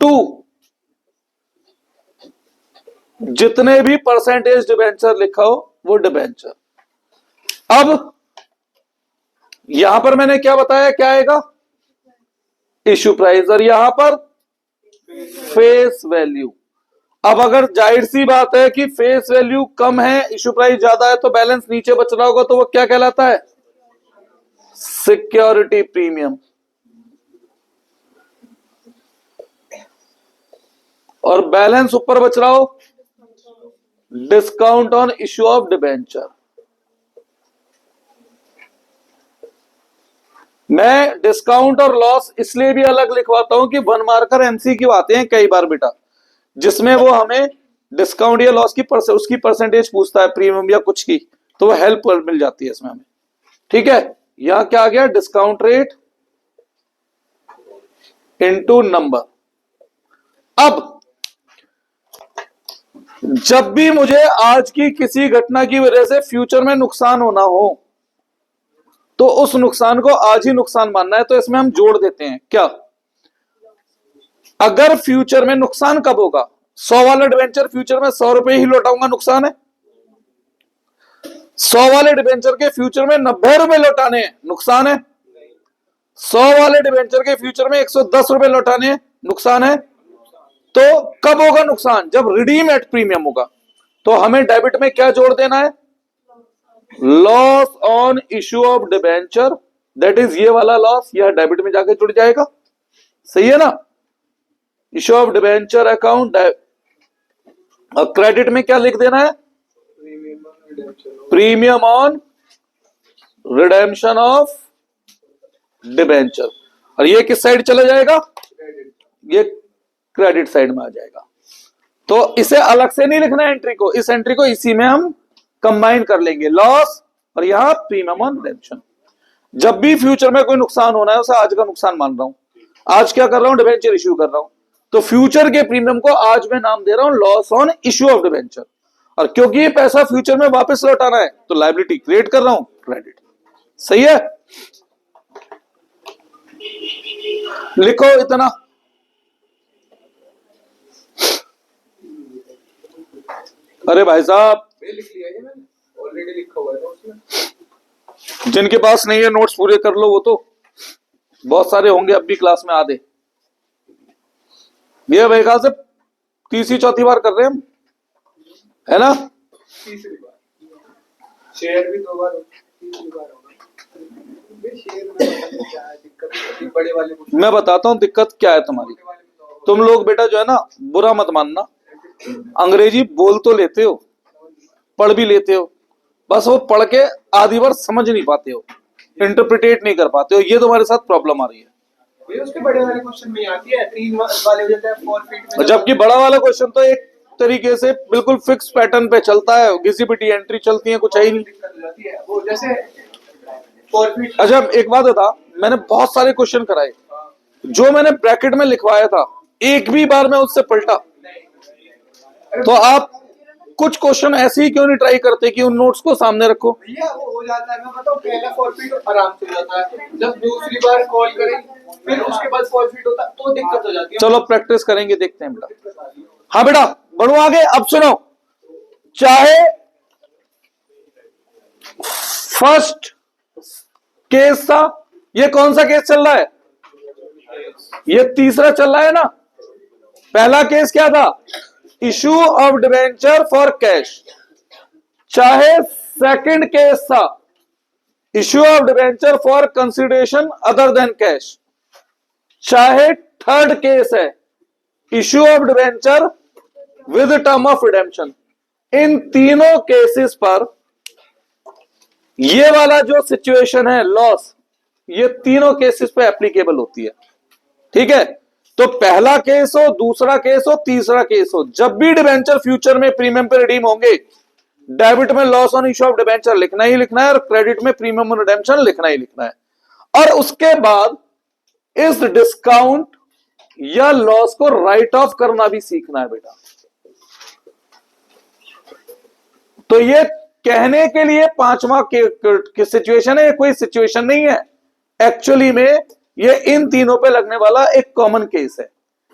to जितने भी परसेंटेज डिबेंचर लिखा हो वो डिबेंचर। अब यहां पर मैंने क्या बताया, क्या आएगा? इशू प्राइस, और यहां पर फेस वैल्यू। अब अगर जाहिर सी बात है कि फेस वैल्यू कम है, इशू प्राइस ज्यादा है, तो बैलेंस नीचे बच रहा होगा, तो वो क्या कहलाता है? Security premium. और बैलेंस ऊपर बच रहा हो, discount on issue of debenture. मैं डिस्काउंट और लॉस इसलिए भी अलग लिखवाता हूं कि 1 मार्कर एमसीक्यू आते हैं कई बार बेटा, जिसमें वो हमें डिस्काउंट या लॉस की उसकी परसेंटेज पूछता है, प्रीमियम या कुछ की, तो वो हेल्प मिल जाती है इसमें हमें, ठीक है। यहां क्या आ गया? Discount rate into number. अब जब भी मुझे आज की किसी घटना की वजह से फ्यूचर में नुकसान होना हो तो उस नुकसान को आज ही नुकसान मानना है, तो इसमें हम जोड़ देते हैं क्या? अगर फ्यूचर में नुकसान कब होगा? 100 वाला डिबेंचर फ्यूचर में 100 रुपए ही लौटाऊंगा, नुकसान है। 100 वाले डिबेंचर के फ्यूचर में 90 रुपए लौटाने हैं, नुकसान है। 100 वाले डिबेंचर के फ्यूचर में 110 रुपए लौटाने हैं, नुकसान है। तो कब होगा नुकसान? जब रिडीम एट प्रीमियम होगा। तो हमें डेबिट में क्या जोड़ देना है? Loss on issue of debenture, that is ये वाला लॉस, यह डेबिट में जाके जुड़ जाएगा, सही है ना। इश्यू ऑफ डिबेंचर अकाउंट, और क्रेडिट में क्या लिख देना है? Premium on redemption of debenture, और ये किस साइड चला जाएगा, ये क्रेडिट साइड में आ जाएगा। तो इसे अलग से नहीं लिखना है एंट्री को, इस एंट्री को इसी में हम कंबाइन कर लेंगे, लॉस और यहां प्रीमियम ऑन रिडेम्पशन। जब भी फ्यूचर में कोई नुकसान होना है उसे आज का नुकसान मान रहा हूं, आज क्या कर रहा हूं, डिबेंचर इश्यू कर रहा हूं, तो फ्यूचर के प्रीमियम को आज मैं नाम दे रहा हूं loss on issue of debenture, और क्योंकि ये पैसा फ्यूचर में वापस लौटाना है तो लायबिलिटी क्रिएट कर रहा हूं क्रेडिट। सही है, लिखो इतना। अरे भाई साहब लिख लिया है मैंने, ऑलरेडी लिखा हुआ है ना उसमें। जिनके पास नहीं है नोट्स पूरे कर लो, वो तो बहुत सारे होंगे अब भी क्लास में आधे। ये मेरे ख्याल से तीसरी चौथी बार कर रहे हैं हम, है ना। तीसरी बार शेयर भी 2 बार, तीसरी बार होगा शेयर में। क्या है दिक्कत, बड़े वाले को मैं बताता हूं दिक्कत क्या है तुम्हारी। तुम लोग बेटा जो है ना, बुरा मत मानना, अंग्रेजी बोल तो लेते हो, पढ़ भी लेते हो, बस वो पढ़ के आधी बार समझ नहीं पाते हो, इंटरप्रिटेट नहीं कर पाते हो, ये तुम्हारे साथ प्रॉब्लम आ रही है। ये उसके बड़े वाले क्वेश्चन में आती है, 3 वाले हो जाते हैं फॉरफिट में। जबकि बड़ा वाला क्वेश्चन तो एक तरीके से बिल्कुल फिक्स पैटर्न पे चलता है, घिसी-पिटी एंट्री चलती है, कुछ है ही नहीं। दिक्कत हो जाती है वो, जैसे फॉरफिट। अच्छा एक बात बता, मैंने बहुत सारे क्वेश्चन कराए, जो मैंने ब्रैकेट में लिखवाया था एक भी बार मैं उससे पलटा, तो आप कुछ क्वेश्चन ऐसे ही क्यों नहीं ट्राई करते कि उन नोट्स को सामने रखो। भैया वो हो जाता है, मैं बताऊं, पहला फॉरफिट आराम से हो जाता है, जब दूसरी बार कॉल करें फिर उसके बाद फॉरफिट होता है तो दिक्कत हो जाती है। चलो प्रैक्टिस करेंगे, देखते हैं बेटा। हाँ बेटा बढ़ो आगे, अब सुनो, चाहे फर्स्ट केस था, ये कौन सा केस चल रहा है, ये तीसरा चल रहा है ना। पहला केस क्या था, issue of debenture for cash, चाहे सेकंड केस था issue of debenture for consideration other than cash, चाहे थर्ड केस है issue of debenture with term of redemption, इन तीनों केसेस पर ये वाला जो सिचुएशन है लॉस, ये तीनों केसेस पे एप्लीकेबल होती है। ठीक है, तो पहला केस हो, दूसरा केस हो, तीसरा केस हो, जब भी डिबेंचर फ्यूचर में प्रीमियम पे रिडीम होंगे, डेबिट में loss on issue of debenture लिखना ही लिखना है और क्रेडिट में प्रीमियम ऑन रिडेम्पशन लिखना ही लिखना है, और उसके बाद इस डिस्काउंट या लॉस को राइट ऑफ करना भी सीखना है बेटा। तो ये कहने के लिए पांचवा के सिचुएशन है, कोई सिचुएशन नहीं है, एक्चुअली में ये इन तीनों पे लगने वाला एक कॉमन केस है।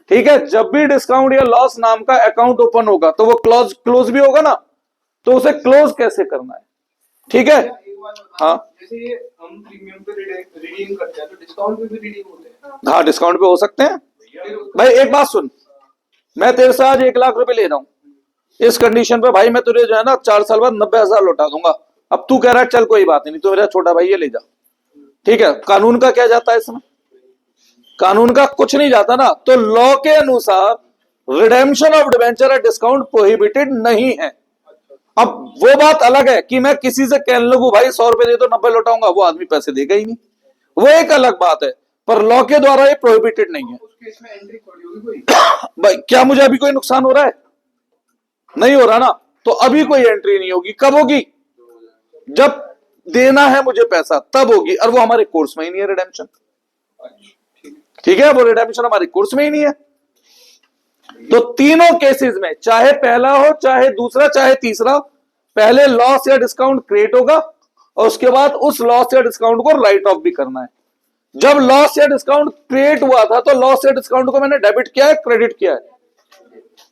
ठीक है, जब भी डिस्काउंट या लॉस नाम का अकाउंट ओपन होगा तो वो क्लोज भी होगा ना, तो उसे क्लोज कैसे करना है। ठीक है, हाँ जैसे ये हम प्रीमियम पे रिडीम करते हैं तो डिस्काउंट पे भी रिडीम होते हैं। हाँ डिस्काउंट पे हो सकते हैं भाई। एक बात सुन, मैं तेरे से आज 1 लाख रुपए ले रहा हूं, इस कंडीशन पे भाई मैं तुझे जो है ना 4 साल बाद 90,000 लौटा दूंगा। अब तू कह रहा है चल कोई बात नहीं, तू मेरा छोटा भाई ये ले जा, ठीक है, कानून का क्या जाता है इसमें, कानून का कुछ नहीं जाता ना। तो लॉ के अनुसार redemption of debenture at discount prohibited नहीं है। अब वो बात अलग है कि मैं किसी से कह लगू भाई 100 रुपए दे तो 90 लौटाऊंगा, वो आदमी पैसे देगा ही नहीं, वो एक अलग बात है, पर लॉ के द्वारा ये प्रोहिबिटेड नहीं है। उस केस में एंट्री थोड़ी होगी कोई। भाई क्या मुझे अभी कोई नुकसान हो रहा है, नहीं हो रहा ना, तो अभी कोई एंट्री नहीं होगी। कब होगी, जब देना है मुझे पैसा तब होगी, और वो हमारे कोर्स में ही नहीं है रिडेम्पशन। ठीक है, वो रिडेम्पशन हमारे कोर्स में ही नहीं है। तो तीनों केसेस में, चाहे पहला हो, चाहे दूसरा, चाहे तीसरा, पहले लॉस या डिस्काउंट क्रिएट होगा और उसके बाद उस लॉस या डिस्काउंट को राइट ऑफ भी करना है। जब लॉस या डिस्काउंट क्रिएट हुआ था तो लॉस या डिस्काउंट को मैंने डेबिट किया है, क्रेडिट किया है,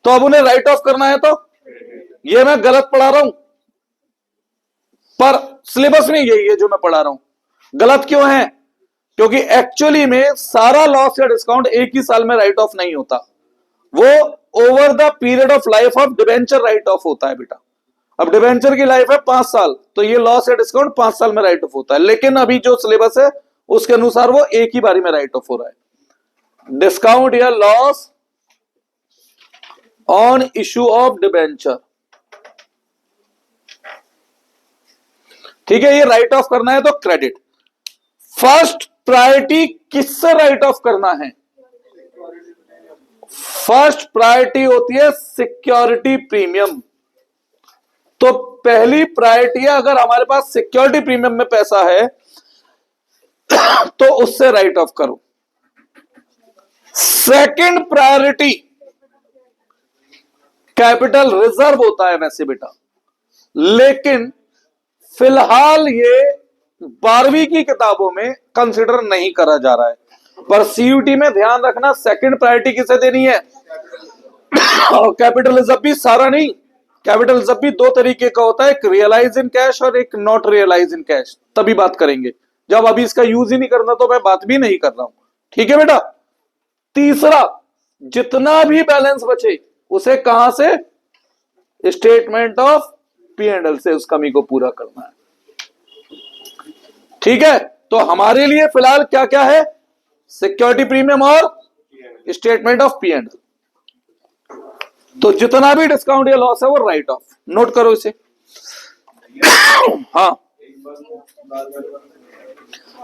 तो अब उन्हें राइट ऑफ करना है। तो ये मैं गलत पढ़ा रहा हूं, पर सिलेबस में यही है जो मैं पढ़ा रहा हूं। गलत क्यों है, क्योंकि एक्चुअली में सारा लॉस या डिस्काउंट एक ही साल में राइट ऑफ नहीं होता, वो over the period of life of debenture write of होता है बेटा। अब डिबेंचर की लाइफ है 5 साल, तो ये लॉस या डिस्काउंट 5 साल में राइट ऑफ होता है, लेकिन अभी जो सिलेबस है उसके अनुसार वो एक ही बारी में राइट ऑफ हो रहा है। डिस्काउंट या loss on issue of debenture, ठीक है, ये राइट ऑफ करना है तो क्रेडिट। फर्स्ट प्रायोरिटी किससे राइट ऑफ करना है? फर्स्ट प्रायोरिटी होती है सिक्योरिटी प्रीमियम। तो पहली प्रायोरिटी है, अगर हमारे पास सिक्योरिटी प्रीमियम में पैसा है तो उससे राइट ऑफ करो। सेकंड प्रायोरिटी कैपिटल रिजर्व होता है वैसे बेटा, लेकिन फिलहाल ये 12वीं की किताबों में कंसिडर नहीं करा जा रहा है, पर सीयूटी में ध्यान रखना सेकंड प्रायोरिटी किसे देनी है। और कैपिटल रिजर्व भी सारा नहीं, कैपिटल रिजर्व भी दो तरीके का होता है, एक रियलाइज इन कैश और एक नॉट रियलाइज इन कैश। तभी बात करेंगे, जब अभी इसका यूज ही नहीं करना तो मैं बात भी नहीं कर रहा हूं, ठीक है बेटा। तीसरा, जितना भी बैलेंस बचे उसे कहां से, statement of P and L से उस कमी को पूरा करना है, ठीक है। तो हमारे लिए फिलहाल क्या क्या है, सिक्योरिटी प्रीमियम और statement of P and L. तो जितना भी डिस्काउंट या लॉस है वो राइट ऑफ, नोट करो इसे। हाँ,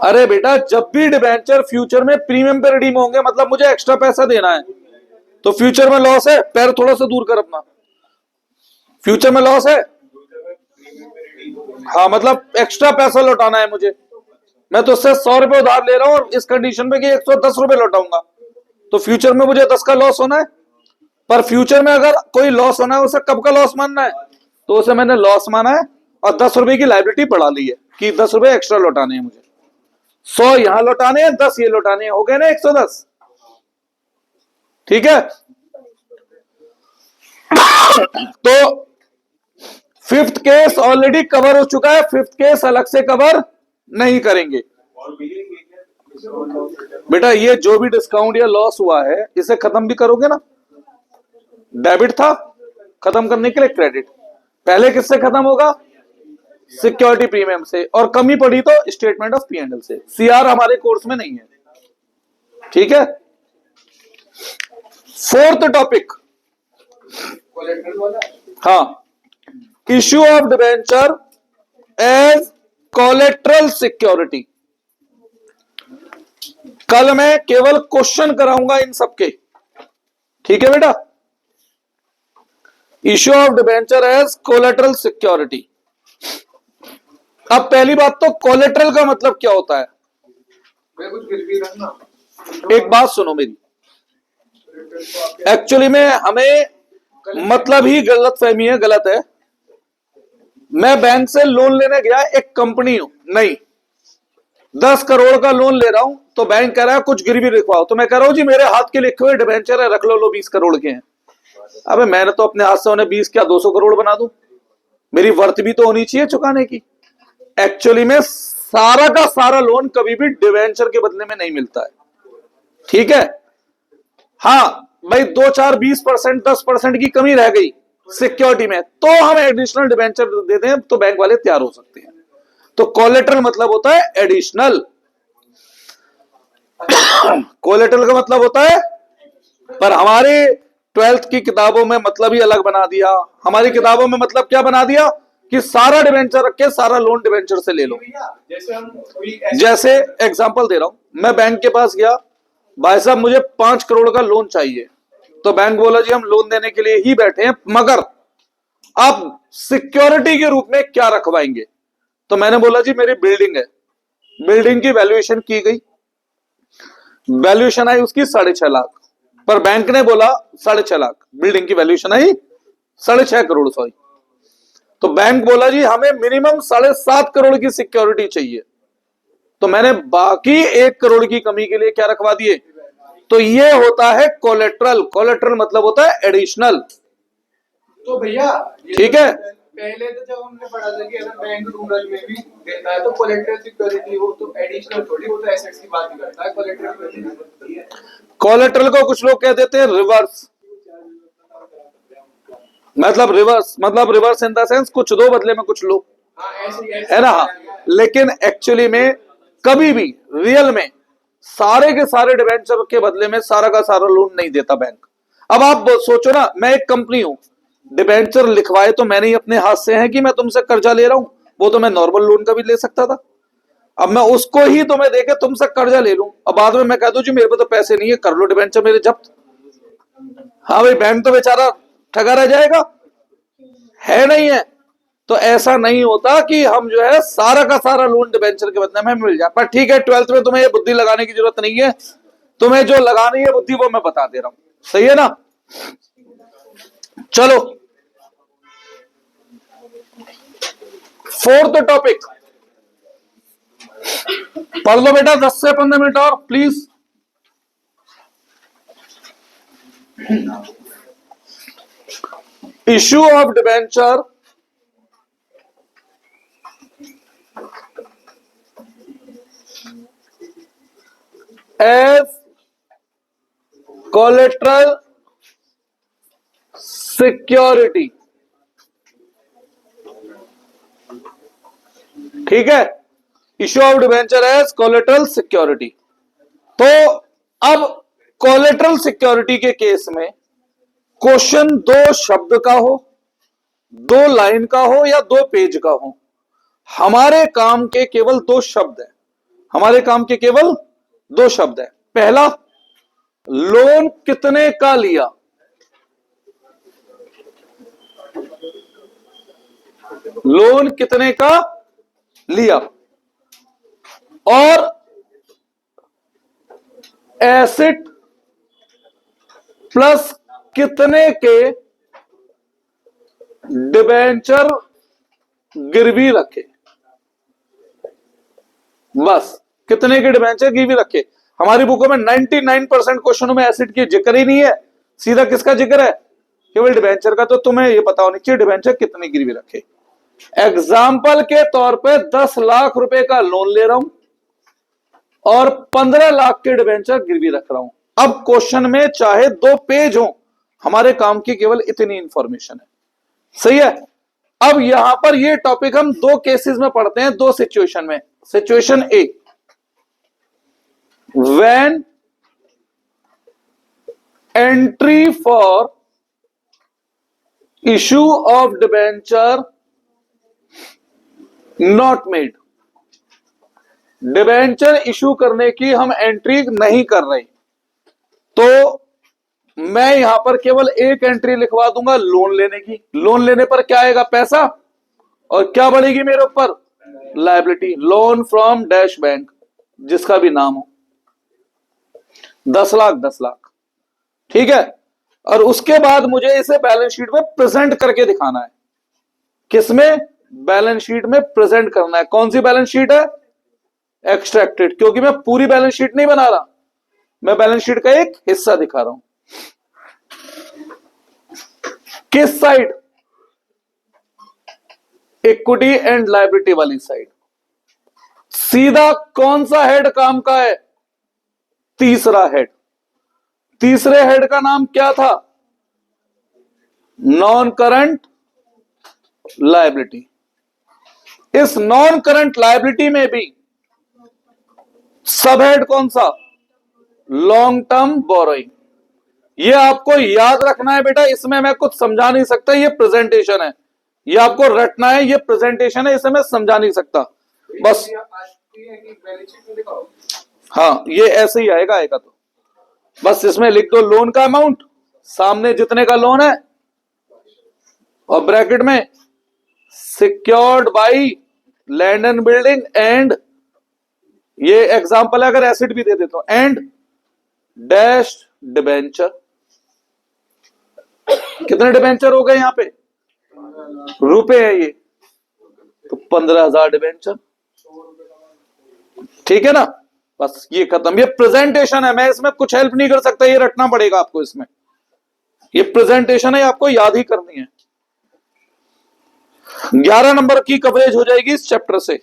अरे बेटा जब भी डिबेंचर फ्यूचर में प्रीमियम पे रिडीम होंगे, मतलब मुझे एक्स्ट्रा पैसा देना है, तो फ्यूचर में लॉस है, पैर थोड़ा सा दूर कर अपना, फ्यूचर में लॉस है, हाँ मतलब एक्स्ट्रा पैसा लौटाना है मुझे, मैं तो उससे 100 रुपए उधार ले रहा हूं और इस कंडीशन पे कि 110 रुपए लौटाऊंगा, तो फ्यूचर में मुझे 10 का लॉस होना है। पर फ्यूचर में अगर कोई लॉस होना है उसे कब का लॉस मानना है, तो उसे मैंने लॉस माना है और 10 रुपए की लाइबिलिटी बढ़ा ली है कि 10 रुपए एक्स्ट्रा लौटाने हैं मुझे, 100 यहां लौटाने हैं, 10 ये लौटाने हैं, हो गए ना 110, ठीक है। तो फिफ्थ केस ऑलरेडी कवर हो चुका है, फिफ्थ केस अलग से कवर नहीं करेंगे बेटा। ये जो भी डिस्काउंट या लॉस हुआ है इसे खत्म भी करोगे ना, डेबिट था, खत्म करने के लिए क्रेडिट, पहले किससे खत्म होगा, सिक्योरिटी प्रीमियम से, और कमी पड़ी तो statement of P and L से। सीआर हमारे कोर्स में नहीं है, ठीक है। फोर्थ टॉपिक, हाँ, issue of debenture as collateral security. कल मैं केवल क्वेश्चन कराऊंगा इन सबके, ठीक है बेटा। Issue of debenture as collateral security. अब पहली बात तो कोलेट्रल का मतलब क्या होता है, कुछ गिरवी रखना। एक बात सुनो मेरी, एक्चुअली में हमें मतलब ही गलत फहमी है, गलत है। मैं बैंक से लोन लेने गया, एक कंपनी हूं, नहीं 10 करोड़ का लोन ले रहा हूं, तो बैंक कह रहा है कुछ गिरवी लिखवाओ, तो मैं कह रहा हूं जी मेरे हाथ के लिखे हुए डिबेंचर है, रख लो 20 करोड़ के हैं। अबे मैंने तो अपने हाथ से उन्हें 20 क्या 200 करोड़ बना दूं, मेरी वर्थ भी तो होनी चाहिए चुकाने की। एक्चुअली में सारा का सारा लोन कभी भी डिबेंचर के बदले में नहीं मिलता है, ठीक है। हाँ भाई 2-4 20% 10% की कमी रह गई सिक्योरिटी में, तो हम एडिशनल डिबेंचर देते हैं, तो बैंक वाले तैयार हो सकते हैं। तो कोलेटरल मतलब होता है एडिशनल, कोलेटरल का मतलब होता है, पर हमारे 12th की किताबों में मतलब ही अलग बना दिया। हमारी किताबों में मतलब क्या बना दिया कि सारा डिबेंचर रख के सारा लोन डिबेंचर से ले लो। जैसे एग्जांपल दे रहा हूं, मैं बैंक के पास गया, भाई साहब मुझे 5 करोड़ का लोन चाहिए, तो बैंक बोला जी हम लोन देने के लिए ही बैठे हैं, मगर आप सिक्योरिटी के रूप में क्या रखवाएंगे। तो मैंने बोला जी मेरी बिल्डिंग है, बिल्डिंग की वैल्यूएशन की गई, वैल्यूएशन आई उसकी 6.5 लाख, पर बैंक ने बोला 6.5 लाख, बिल्डिंग की वैल्यूएशन आई 6.5 करोड़, सॉरी। तो बैंक बोला जी हमें मिनिमम 7.5 करोड़ की सिक्योरिटी चाहिए, तो मैंने बाकी 1 करोड़ की कमी के लिए क्या रखवा दिए। तो ये होता है कोलेट्रल। कोलेट्रल मतलब होता है एडिशनल, तो भैया ठीक है। पहले तो जब हमने पढ़ा था कि अगर बैंक रूरल में भी देता है तो कोलेट्रल सिक्योरिटी हो तो एडिशनल थोड़ी, वो तो एसेट्स की बात ही करता है। कोलेट्रल कोलेट्रल को कुछ लोग कह देते हैं रिवर्स, मतलब रिवर्स इन द सेंस कुछ दो बदले में कुछ लो, है ना। लेकिन एक्चुअली में कभी भी रियल में सारे के सारे डिबेंचर के बदले में सारा का सारा लोन नहीं देता बैंक। अब आप सोचो ना, मैं एक कंपनी हूं, डिबेंचर लिखवाए तो मैंने ही अपने हाथ से है कि मैं तुमसे कर्जा ले रहा हूं, वो तो मैं नॉर्मल लोन का भी ले सकता था। अब मैं उसको ही तुम्हें देके तुमसे कर्जा ले लूं, अब बाद में मैं कह दूं जी मेरे पे तो पैसे नहीं है, कर लो डिबेंचर मेरे जब्त। हाँ भाई, बैंक तो बेचारा ठगा रह जाएगा, है नहीं है? तो ऐसा नहीं होता कि हम जो है सारा का सारा लोन डिबेंचर के बदले में मिल जाए। पर ठीक है, 12th में तुम्हें ये बुद्धि लगाने की जरूरत नहीं है, तुम्हें जो लगानी है बुद्धि वो मैं बता दे रहा हूं, सही है ना? चलो, 4th टॉपिक पढ़ लो बेटा, 10 से 15 मिनट और please. Issue of debenture as collateral security. ठीक है, issue of debenture as collateral security. तो अब कोलेट्रल सिक्योरिटी के केस में क्वेश्चन 2 शब्द का हो, 2 लाइन का हो या 2 पेज का हो, हमारे काम के केवल 2 शब्द है, हमारे काम के केवल 2 शब्द है। पहला, लोन कितने का लिया, लोन कितने का लिया, और एसेट प्लस कितने के डिबेंचर गिरवी रखे, बस कितने के डिबेंचर गिरवी रखे। हमारी बुकों में 99% क्वेश्चनों में एसेट की जिक्र ही नहीं है, सीधा किसका जिक्र है, केवल डिबेंचर का। तो तुम्हें यह पता होना चाहिए डिबेंचर कितने गिरवी रखे। एग्जाम्पल के तौर पे 10 लाख रुपए का लोन ले रहा हूं और 15 लाख के डिबेंचर गिरवी रख रहा हूं। अब क्वेश्चन में चाहे 2 पेज हो, हमारे काम की केवल इतनी इंफॉर्मेशन है, सही है। अब यहां पर ये टॉपिक हम 2 केसेस में पढ़ते हैं, 2 सिचुएशन में। Situation A, when entry for issue of debenture not made, debenture issue करने की हम एंट्री नहीं कर रहे, तो मैं यहां पर केवल एक एंट्री लिखवा दूंगा लोन लेने की। लोन लेने पर क्या आएगा, पैसा, और क्या बढ़ेगी मेरे ऊपर, liability. Loan from dash bank, जिसका भी नाम हो, 10 लाख 10 लाख, ठीक है। और उसके बाद मुझे इसे बैलेंस शीट में प्रेजेंट करके दिखाना है। किसमें, बैलेंस शीट में प्रेजेंट करना है। कौन सी बैलेंस शीट है, एक्सट्रैक्टेड, क्योंकि मैं पूरी बैलेंस शीट नहीं बना रहा, मैं बैलेंस शीट का एक हिस्सा दिखा रहा हूं। किस साइड, इक्विटी एंड लायबिलिटी वाली साइड। सीधा कौन सा हेड काम का है, तीसरा हेड। तीसरे हेड का नाम क्या था, नॉन करंट लायबिलिटी। इस नॉन करंट लायबिलिटी में भी सब हेड कौन सा, लॉन्ग टर्म बोरोइंग। ये आपको याद रखना है बेटा, इसमें मैं कुछ समझा नहीं सकता, ये प्रेजेंटेशन है, ये आपको रटना है, ये प्रेजेंटेशन है, इसे मैं समझा नहीं सकता बस। हाँ, ये ऐसे ही आएगा तो बस इसमें लिख दो लोन का अमाउंट, सामने जितने का लोन है, और ब्रैकेट में secured by land and building and, ये एग्जांपल है, अगर एसिड भी दे देता हूं, एंड डैश डिबेंचर। कितने डिबेंचर हो गए यहां पे, रुपए है ये, तो 15,000 डिबेंचर, ठीक है ना। बस ये खत्म, ये प्रेजेंटेशन है, मैं इसमें कुछ हेल्प नहीं कर सकता, ये रटना पड़ेगा आपको इसमें, ये प्रेजेंटेशन है, आपको याद ही करनी है। 11 नंबर की कवरेज हो जाएगी इस चैप्टर से।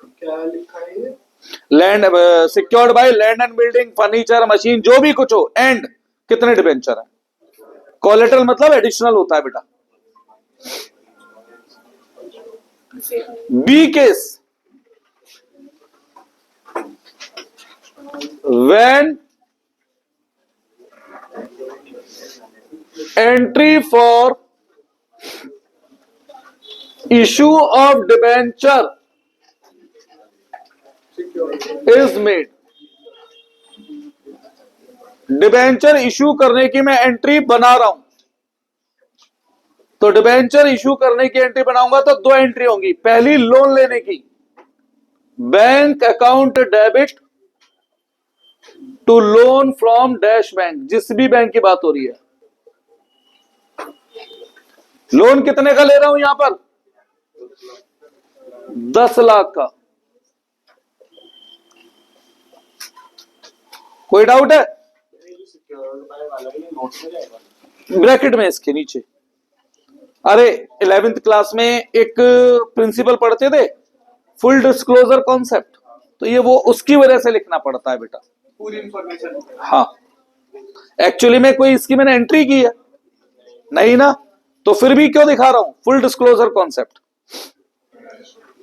क्या लिखा है ये? Land secured by land and building, furniture, machine, जो भी कुछ हो, एंड कितने डिबेंचर है। कोलेटरल मतलब एडिशनल होता है बेटा। B case, when entry for issue of debenture is made. Debenture issue करने की मैं एंट्री बना रहा हूं, तो डिबेंचर इशू करने की एंट्री बनाऊंगा तो दो एंट्री होंगी। पहली लोन लेने की, bank account debit to loan from dash bank, जिस भी बैंक की बात हो रही है। लोन कितने का ले रहा हूं यहां पर? 10 लाख का। कोई डाउट है? ब्रैकेट में इसके नीचे, अरे 11th क्लास में एक प्रिंसिपल पढ़ते थे, फुल डिस्क्लोजर कॉन्सेप्ट, तो ये वो उसकी वजह से लिखना पड़ता है बेटा, पूरी इंफॉर्मेशन। हाँ। एक्चुअली में कोई इसकी मैंने एंट्री की है नहीं ना, तो फिर भी क्यों दिखा रहा हूं? फुल डिस्क्लोजर कॉन्सेप्ट,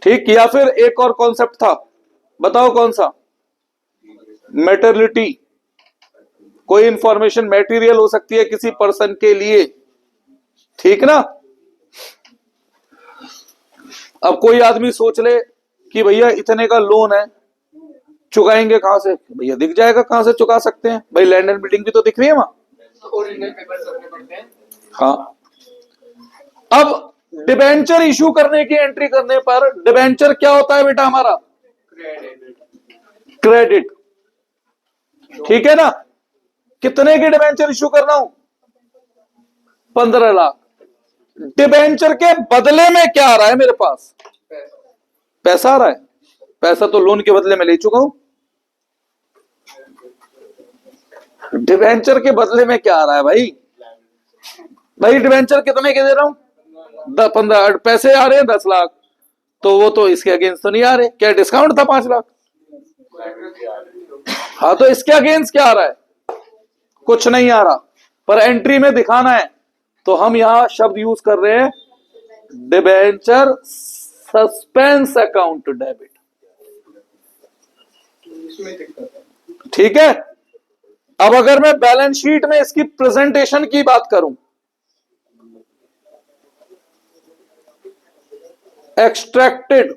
ठीक। या फिर एक और कॉन्सेप्ट था, बताओ कौन सा? मैटरनिटी। कोई इंफॉर्मेशन मैटेरियल हो सकती है किसी पर्सन के लिए, ठीक ना। अब कोई आदमी सोच ले कि भैया इतने का लोन है, चुकाएंगे कहां से? भैया दिख जाएगा कहां से चुका सकते हैं, भाई लैंड एंड बिल्डिंग भी तो दिख रही है वहां। ओरिजिनल पेपर सबने पढ़ते हैं। हाँ। अब डिबेंचर इशू करने की एंट्री करने पर डिबेंचर क्या होता है बेटा हमारा? क्रेडिट, ठीक है ना। कितने की डिबेंचर इशू करना हूं? 15 लाख। डिबेंचर के बदले में क्या आ रहा है मेरे पास? पैसा आ रहा है। पैसा तो लोन के बदले में ले चुका हूं। डिबेंचर के बदले में क्या आ रहा है भाई? भाई डिबेंचर कितने के दे रहा हूं? 15 पैसे आ रहे हैं 10 लाख, तो वो तो इसके अगेंस्ट तो नहीं आ रहे। क्या डिस्काउंट था 5 लाख? हाँ, तो इसके अगेंस्ट क्या आ रहा है? कुछ नहीं आ रहा, पर एंट्री में दिखाना है, तो हम यहां शब्द यूज कर रहे हैं डिबेंचर सस्पेंस अकाउंट डेबिट, ठीक है। अब अगर मैं बैलेंस शीट में इसकी प्रेजेंटेशन की बात करूं, एक्सट्रैक्टेड,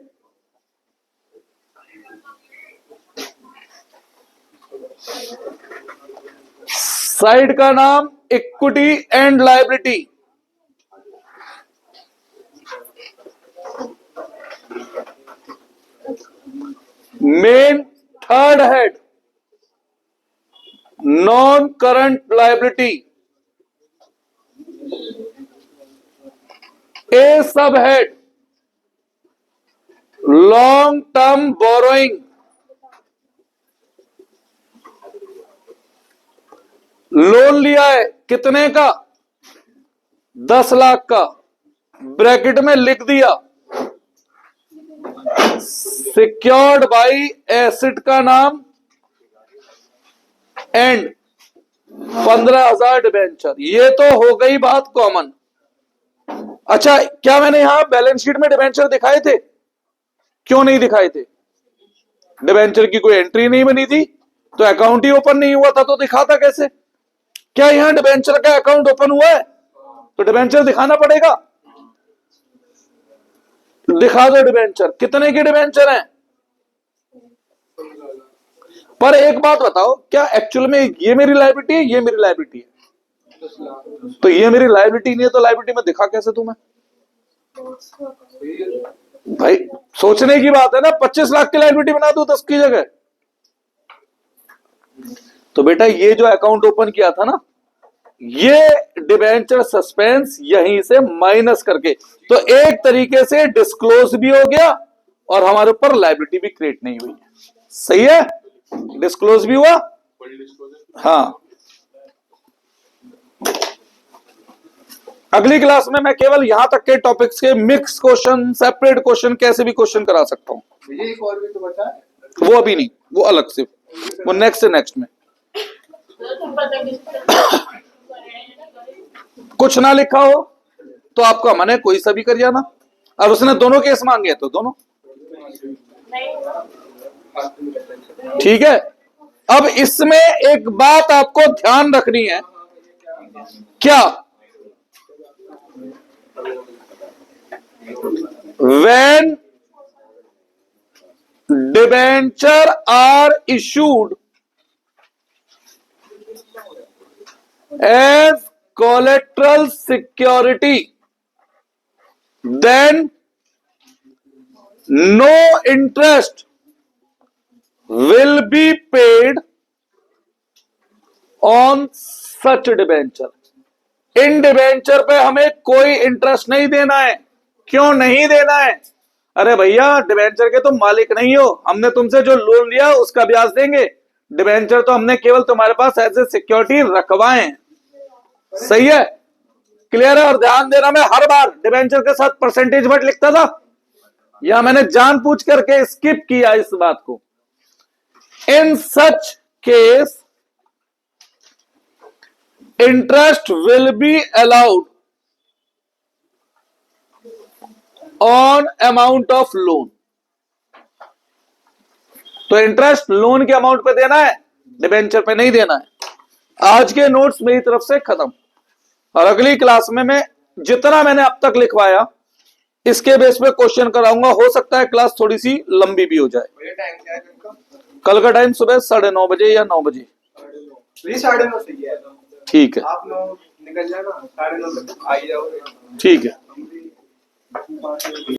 साइड का नाम equity and liability, main third head non current liability, a sub head long term borrowing, loan लिया है कितने का? 10 लाख का, ब्रैकेट में लिख दिया सिक्योर्ड बाई एसेट का नाम एंड 15,000 डिबेंचर। ये तो हो गई बात कॉमन। अच्छा, क्या मैंने यहां बैलेंस शीट में डिबेंचर दिखाए थे? क्यों नहीं दिखाए थे? डिबेंचर की कोई एंट्री नहीं बनी थी, तो अकाउंट ही ओपन नहीं हुआ था, तो दिखाता कैसे? क्या यहां डिबेंचर का अकाउंट ओपन हुआ है? तो डिबेंचर दिखाना पड़ेगा। दिखा दो डिबेंचर। कितने के डिबेंचर हैं? पर एक बात बताओ, क्या एक्चुअल में ये मेरी लायबिलिटी है, ये मेरी लायबिलिटी है? तो ये मेरी लायबिलिटी नहीं है, तो लायबिलिटी में दिखा कैसे तुम्हें? भाई सोचने की बात है ना। 25 लाख की लायबिलिटी बना दो 10 की जगह। तो बेटा ये जो अकाउंट ओपन किया था ना, ये डिबेंचर सस्पेंस यहीं से माइनस करके, तो एक तरीके से डिस्क्लोज भी हो गया और हमारे ऊपर लायबिलिटी भी क्रिएट नहीं हुई। सही है, डिस्क्लोज भी हुआ। हाँ, अगली क्लास में मैं केवल यहां तक के टॉपिक्स के मिक्स क्वेश्चन, सेपरेट क्वेश्चन, कैसे भी क्वेश्चन करा सकता हूं। ये एक और भी तो बचा है। वो अभी नहीं, वो अलग से, वो नेक्स्ट से नेक्स्ट में। कुछ ना लिखा हो तो आपका मन है कोई सा भी कर जाना। और उसने दोनों केस मांगे तो दोनों, ठीक है। अब इसमें एक बात आपको ध्यान रखनी है, क्या? when debenture are issued as collateral security, then no interest will be paid on such debenture. इन डिबेंचर पे हमें कोई इंटरेस्ट नहीं देना है। क्यों नहीं देना है? अरे भैया, डिबेंचर के तुम मालिक नहीं हो, हमने तुमसे जो लोन लिया उसका ब्याज देंगे। डिबेंचर तो हमने केवल तुम्हारे पास एज ए सिक्योरिटी रखवाए हैं। सही है? क्लियर है? और ध्यान देना, मैं हर बार डिबेंचर के साथ परसेंटेज मत लिखता था, या मैंने जानबूझ करके स्किप किया इस बात को। In such case interest will be allowed on amount of loan. तो इंटरेस्ट लोन के अमाउंट पे देना है, डिबेंचर पे नहीं देना है। आज के नोट्स मेरी तरफ से खत्म, और अगली क्लास में मैं जितना मैंने अब तक लिखवाया इसके बेस पे क्वेश्चन कराऊंगा। हो सकता है क्लास थोड़ी सी लंबी भी हो जाए। भैया टाइम क्या है कल का? कल का टाइम सुबह 9:30 बजे या 9 बजे। 9:30। 9:30 सही है। ठीक है, आप 9 निकल जाना, 9:30 तक आ ही जाओगे। ठीक है। हम भी